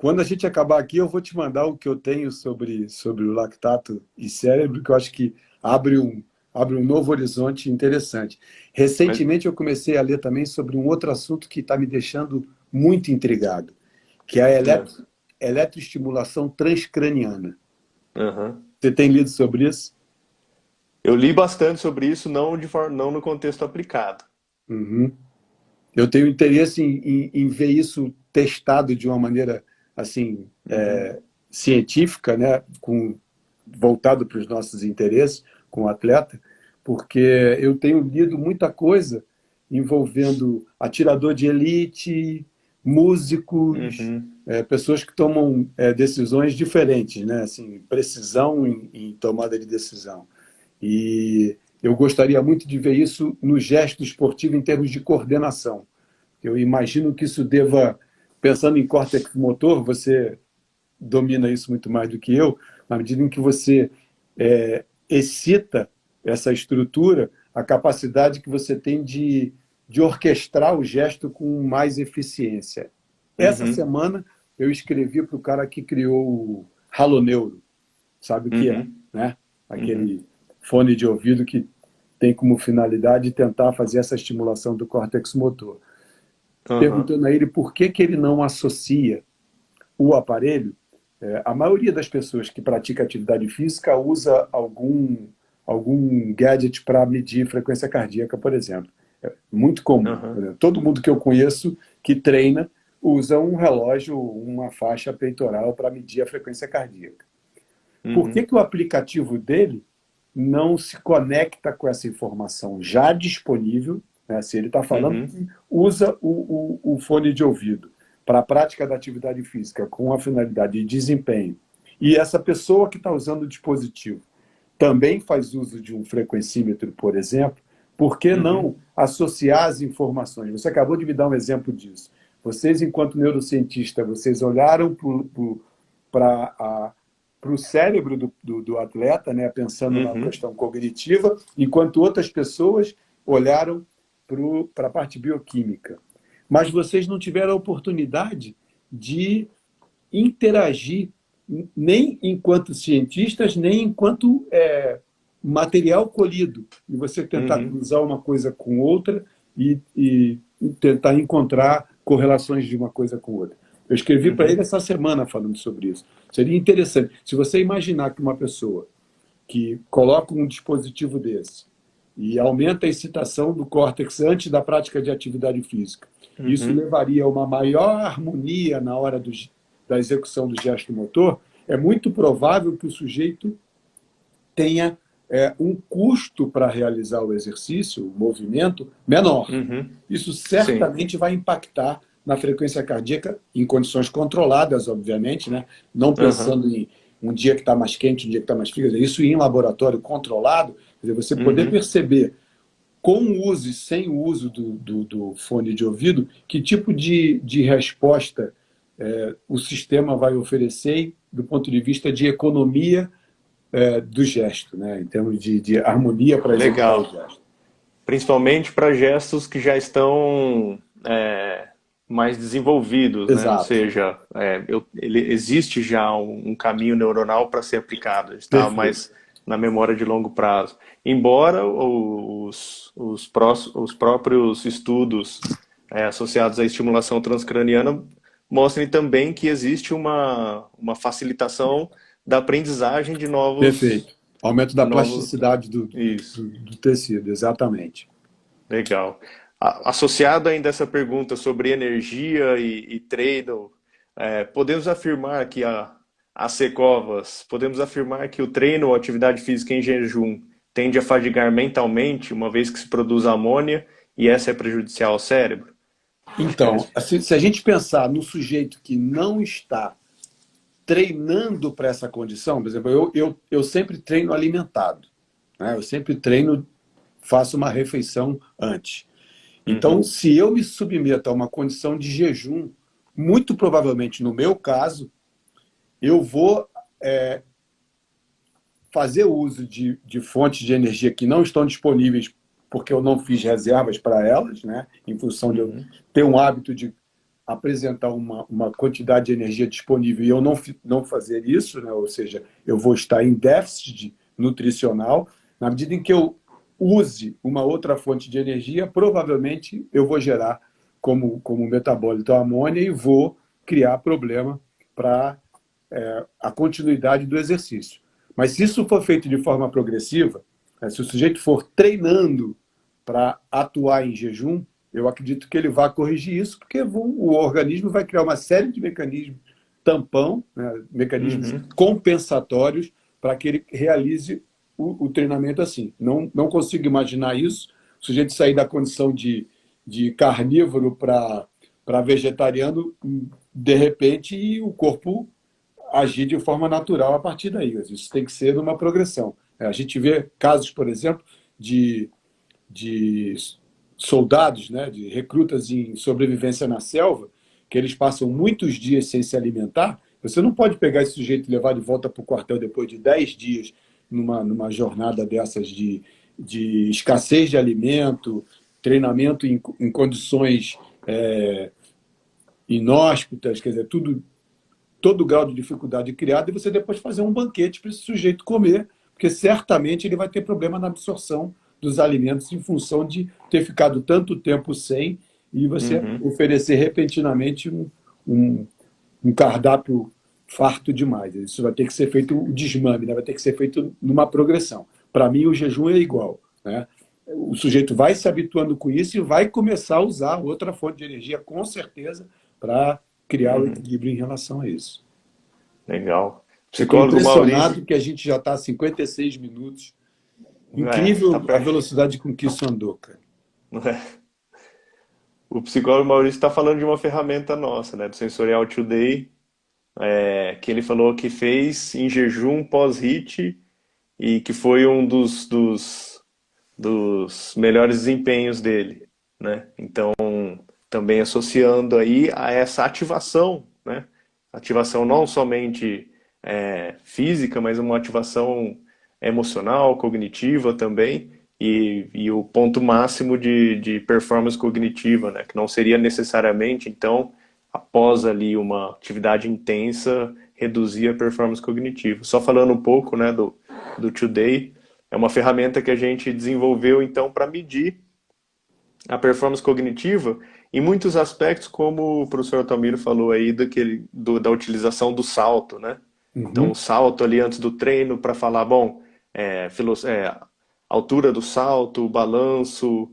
Quando a gente acabar aqui, eu vou te mandar o que eu tenho sobre o lactato e cérebro, que eu acho que abre um novo horizonte interessante. Mas, Recentemente, eu comecei a ler também sobre um outro assunto que está me deixando muito intrigado, que é a é, eletroestimulação transcraniana. aham. Você tem lido sobre isso? Eu li bastante sobre isso, não no contexto aplicado. Uhum. Eu tenho interesse em ver isso testado de uma maneira assim Uhum, científica, né, voltado para os nossos interesses com o atleta, porque eu tenho lido muita coisa envolvendo atirador de elite, músicos, uhum, pessoas que tomam decisões diferentes, né, assim, precisão em tomada de decisão. E eu gostaria muito de ver isso no gesto esportivo em termos de coordenação. Eu imagino que isso deva, pensando em córtex motor, você domina isso muito mais do que eu, na medida em que você excita essa estrutura, a capacidade que você tem de orquestrar o gesto com mais eficiência. Essa uhum, semana eu escrevi para o cara que criou o Haloneuro, sabe o que é, uhum, né? uhum, Aquele fone de ouvido que tem como finalidade tentar fazer essa estimulação do córtex motor. aham, Perguntando a ele por que ele não associa o aparelho. A maioria das pessoas que pratica atividade física usa algum gadget para medir frequência cardíaca, por exemplo. É muito comum. aham, Todo mundo que eu conheço que treina usa um relógio, uma faixa peitoral para medir a frequência cardíaca. Por uhum, que o aplicativo dele não se conecta com essa informação já disponível? Né? Se ele está falando uhum, que usa o fone de ouvido para a prática da atividade física com a finalidade de desempenho, e essa pessoa que está usando o dispositivo também faz uso de um frequencímetro, por exemplo, por que não uhum, associar as informações? Você acabou de me dar um exemplo disso. Vocês, enquanto neurocientista, vocês olharam para o cérebro do atleta, né, pensando na uhum, questão cognitiva, enquanto outras pessoas olharam para a parte bioquímica. Mas vocês não tiveram a oportunidade de interagir, nem enquanto cientistas, nem enquanto material colhido. E você tentar uhum, cruzar uma coisa com outra e tentar encontrar correlações de uma coisa com outra. Eu escrevi para ele uhum, essa semana falando sobre isso. Seria interessante. Se você imaginar que uma pessoa que coloca um dispositivo desse e aumenta a excitação do córtex antes da prática de atividade física, isso uhum, levaria a uma maior harmonia na hora da execução do gesto motor, é muito provável que o sujeito tenha um custo para realizar o exercício, o movimento, menor. uhum. Isso Sim. certamente vai impactar na frequência cardíaca, em condições controladas, obviamente, né? Não Aham, pensando em um dia que está mais quente, um dia que está mais frio. Isso em laboratório controlado, quer dizer, você poder uhum, perceber com o uso e sem o uso do fone de ouvido, que tipo de resposta o sistema vai oferecer do ponto de vista de economia do gesto, né? Em termos de harmonia para executar o legal. gesto. Principalmente para gestos que já estão mais desenvolvidos, né? Ou Exato. seja, existe já um caminho neuronal para ser aplicado, está Perfeito. mais na memória de longo prazo. Embora os próprios estudos associados à estimulação transcraniana mostrem também que existe uma facilitação da aprendizagem Perfeito. Aumento de da novos, plasticidade isso. do tecido, exatamente. Legal. Associado ainda a essa pergunta sobre energia e treino, podemos afirmar que as Secovas, podemos afirmar que o treino ou atividade física em jejum tende a fadigar mentalmente, uma vez que se produz amônia e essa é prejudicial ao cérebro? Acho que Então, assim, se a gente pensar no sujeito que não está treinando para essa condição, por exemplo, eu sempre treino alimentado, né? Eu sempre treino, faço uma refeição antes. Então, Uhum, se eu me submeto a uma condição de jejum, muito provavelmente, no meu caso, eu vou fazer uso de fontes de energia que não estão disponíveis porque eu não fiz reservas para elas, né? Em função de eu uhum, ter um hábito de apresentar uma quantidade de energia disponível e eu não fazer isso, né? Ou seja, eu vou estar em déficit nutricional, na medida em que eu use uma outra fonte de energia, provavelmente eu vou gerar como metabólito a amônia e vou criar problema para a continuidade do exercício. Mas se isso for feito de forma progressiva, se o sujeito for treinando para atuar em jejum, eu acredito que ele vai corrigir isso, porque o organismo vai criar uma série de mecanismos tampão, né, mecanismos Uhum. compensatórios para que ele realize o treinamento assim. Não consigo imaginar isso, o sujeito sair da condição de carnívoro para vegetariano, de repente, e o corpo agir de forma natural a partir daí. Isso tem que ser uma progressão. A gente vê casos, por exemplo, de soldados, né, de recrutas em sobrevivência na selva, que eles passam muitos dias sem se alimentar. Você não pode pegar esse sujeito e levar de volta para o quartel depois de 10 dias numa jornada dessas de escassez de alimento, treinamento em condições inóspitas, quer dizer, todo o grau de dificuldade criado, e você depois fazer um banquete para esse sujeito comer, porque certamente ele vai ter problema na absorção dos alimentos em função de ter ficado tanto tempo sem e você Uhum. oferecer repentinamente um, um cardápio farto demais. Isso vai ter que ser feito o desmame, né? Vai ter que ser feito numa progressão. Para mim, o jejum é igual, né? O sujeito vai se habituando com isso e vai começar a usar outra fonte de energia, com certeza, para criar o Uhum. equilíbrio em relação a isso. Legal. Eu estou Psicólogo Maurício. impressionado que a gente já está a 56 minutos. Tá Incrível a perto. velocidade com que isso andou, cara. O psicólogo Maurício está falando de uma ferramenta nossa, né, do Sensorial Today, que ele falou que fez em jejum pós-HIIT e que foi um dos melhores desempenhos dele, né? Então, também associando aí a essa ativação, né? Ativação não somente física, mas uma ativação emocional, cognitiva também, e o ponto máximo de performance cognitiva, né? Que não seria necessariamente, então, após ali uma atividade intensa, reduzir a performance cognitiva. Só falando um pouco, né, do Today, é uma ferramenta que a gente desenvolveu então para medir a performance cognitiva em muitos aspectos, como o professor Altamiro falou aí da utilização do salto, né? Então o Uhum. salto ali antes do treino para falar, bom, altura do salto, o balanço,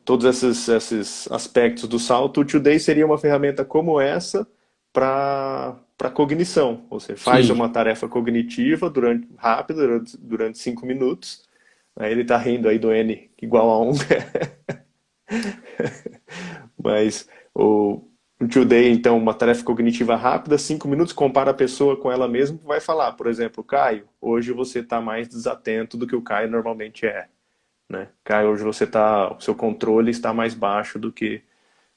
todos esses aspectos do salto, o Today seria uma ferramenta como essa para cognição. Você faz Sim. uma tarefa cognitiva rápida, durante 5 minutos. Aí ele está rindo aí do N igual a 1. Mas o Today, então, uma tarefa cognitiva rápida, 5 minutos, compara a pessoa com ela mesma, vai falar, por exemplo, Caio, hoje você está mais desatento do que o Caio normalmente é. Né? Caio, hoje o seu controle está mais baixo do que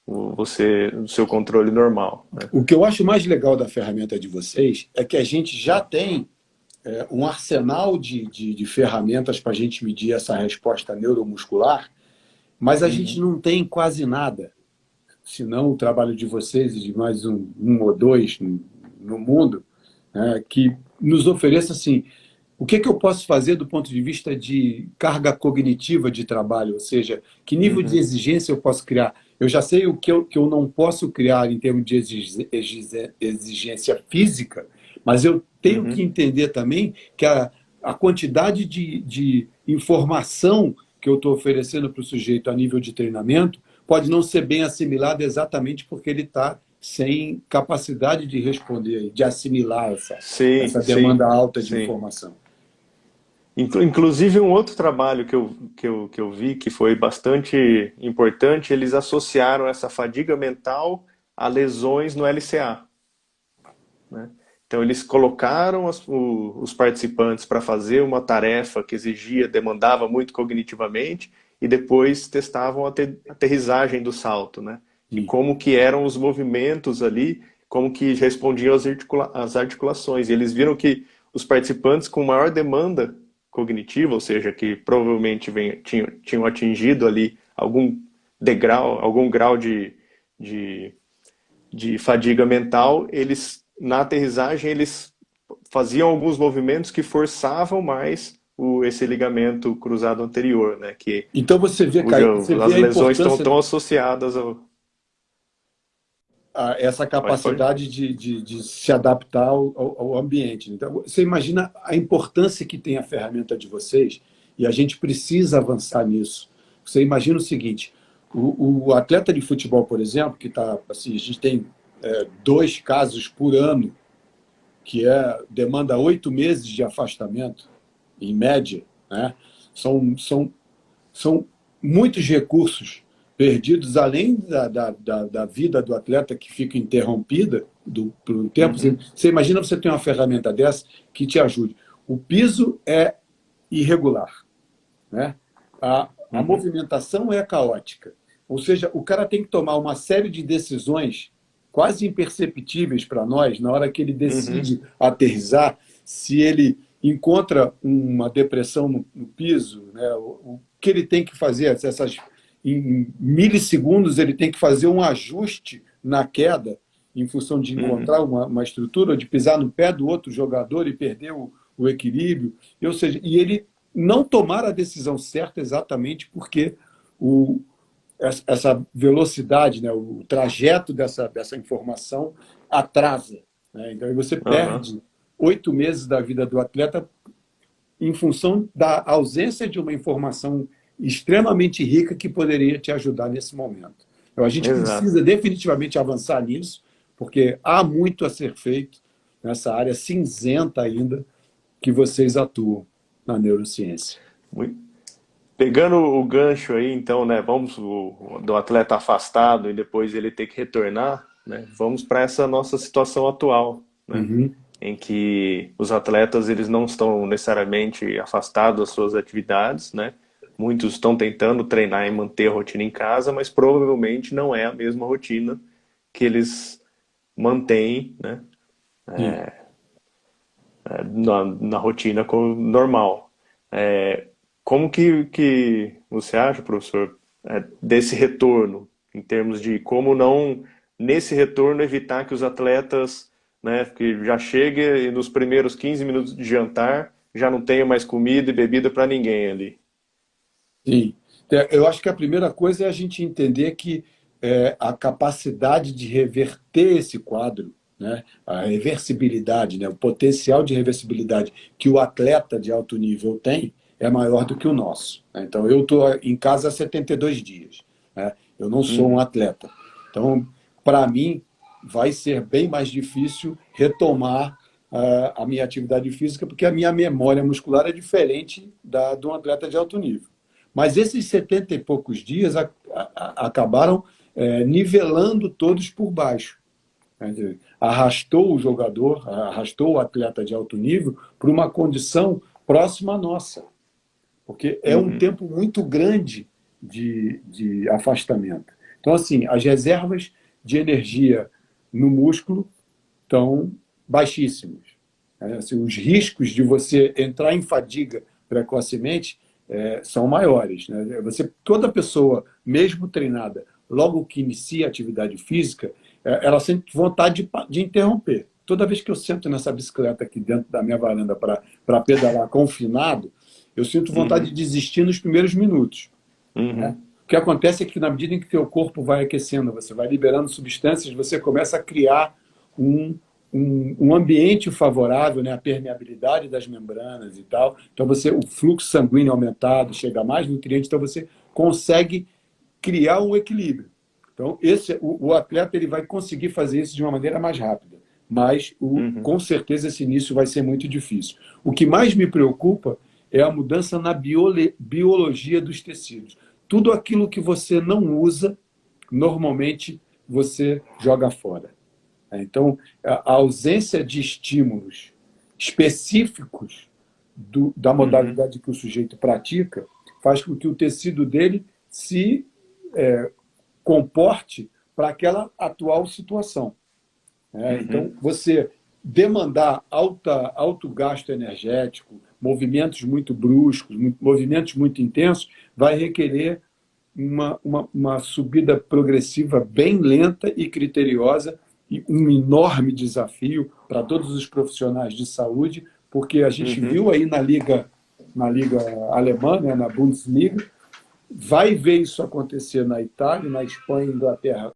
o seu controle normal. Né? O que eu acho mais legal da ferramenta de vocês é que a gente já tem um arsenal de ferramentas para a gente medir essa resposta neuromuscular, mas a gente Uhum. não tem quase nada, senão o trabalho de vocês e de mais um ou dois no mundo, né, que nos ofereça assim, o que eu posso fazer do ponto de vista de carga cognitiva de trabalho, ou seja, que nível de Uhum. exigência eu posso criar? Eu já sei que eu não posso criar em termos de exigência física, mas eu tenho que Uhum. entender também que a quantidade de informação que eu estou oferecendo para o sujeito a nível de treinamento pode não ser bem assimilada exatamente porque ele está sem capacidade de responder, de assimilar Sim, essa demanda sim, alta de sim. informação. Inclusive, um outro trabalho que eu vi que foi bastante importante, eles associaram essa fadiga mental a lesões no LCA. Né? Então, eles colocaram os participantes para fazer uma tarefa que demandava muito cognitivamente, e depois testavam a aterrissagem do salto, né? E Sim. como que eram os movimentos ali, como que respondiam às articulações. E eles viram que os participantes com maior demanda cognitiva, ou seja, que provavelmente tinham atingido ali algum grau de, de fadiga mental, eles, na aterrissagem, eles faziam alguns movimentos que forçavam mais esse ligamento cruzado anterior, né? Que Então você vê, Caio, você cuja, vê as a lesões estão importância tão associadas ao... essa Pode. capacidade de se adaptar ao ambiente. Então, você imagina a importância que tem a ferramenta de vocês, e a gente precisa avançar nisso. Você imagina o seguinte: o atleta de futebol, por exemplo, que está assim, a gente tem 2 casos por ano, que demanda 8 meses de afastamento, em média, né? São muitos recursos perdidos, além da vida do atleta que fica interrompida por um tempo. Uhum, Você imagina você ter uma ferramenta dessa que te ajude. O piso é irregular, né? A uhum, movimentação é caótica. Ou seja, o cara tem que tomar uma série de decisões quase imperceptíveis para nós na hora que ele uhum, decide aterrissar, se ele encontra uma depressão no piso, né? O que ele tem que fazer, em milissegundos ele tem que fazer um ajuste na queda em função de uhum. encontrar uma estrutura, ou de pisar no pé do outro jogador e perder o equilíbrio. Ou seja, e ele não tomar a decisão certa exatamente porque o, essa velocidade, né, o trajeto dessa informação atrasa. Né? Então, você Aham. perde 8 meses da vida do atleta em função da ausência de uma informação extremamente rica que poderia te ajudar nesse momento. Então, a gente Exato. precisa definitivamente avançar nisso, porque há muito a ser feito nessa área cinzenta ainda que vocês atuam na neurociência. Muito. Pegando o gancho aí, então, né? Vamos do atleta afastado e depois ele ter que retornar, né? Vamos para essa nossa situação atual, né? Uhum. Em que os atletas eles não estão necessariamente afastados das suas atividades, né? Muitos estão tentando treinar e manter a rotina em casa, mas provavelmente não é a mesma rotina que eles mantêm, né? Sim. Na rotina normal. Como que você acha, professor, desse retorno, em termos de como não, nesse retorno, evitar que os atletas, né, que já chega e nos primeiros 15 minutos de jantar já não tenha mais comida e bebida para ninguém ali? Sim. Eu acho que a primeira coisa é a gente entender que a capacidade de reverter esse quadro, né, a reversibilidade, né, o potencial de reversibilidade que o atleta de alto nível tem é maior do que o nosso. Né? Então, eu estou em casa há 72 dias. Né? Eu não sou um Uhum, atleta. Então, para mim, vai ser bem mais difícil retomar a minha atividade física, porque a minha memória muscular é diferente de um atleta de alto nível. Mas esses 70 e poucos dias acabaram nivelando todos por baixo. Quer dizer, arrastou o jogador, arrastou o atleta de alto nível para uma condição próxima à nossa, porque é um uhum, tempo muito grande de afastamento. Então, assim, as reservas de energia no músculo estão baixíssimos. Assim, os riscos de você entrar em fadiga precocemente são maiores. Né? Toda pessoa, mesmo treinada, logo que inicia a atividade física, ela sente vontade de interromper. Toda vez que eu sento nessa bicicleta aqui dentro da minha varanda para pedalar confinado, eu sinto vontade de uhum, desistir nos primeiros minutos. Né? uhum, O que acontece é que, na medida em que teu corpo vai aquecendo, você vai liberando substâncias, você começa a criar um, um ambiente favorável, né? A permeabilidade das membranas e tal. Então, o fluxo sanguíneo aumentado, chega mais nutrientes, então você consegue criar um equilíbrio. Então, o atleta ele vai conseguir fazer isso de uma maneira mais rápida, mas uhum, com certeza esse início vai ser muito difícil. O que mais me preocupa é a mudança na biologia dos tecidos. Tudo aquilo que você não usa, normalmente você joga fora. Então, a ausência de estímulos específicos da uhum, modalidade que o sujeito pratica faz com que o tecido dele se comporte para aquela atual situação. Então, uhum, você demandar alto gasto energético, movimentos muito bruscos, movimentos muito intensos, vai requerer uma subida progressiva bem lenta e criteriosa, e um enorme desafio para todos os profissionais de saúde, porque a gente Uhum. viu aí na Liga Alemã, né, na Bundesliga, vai ver isso acontecer na Itália, na Espanha e Inglaterra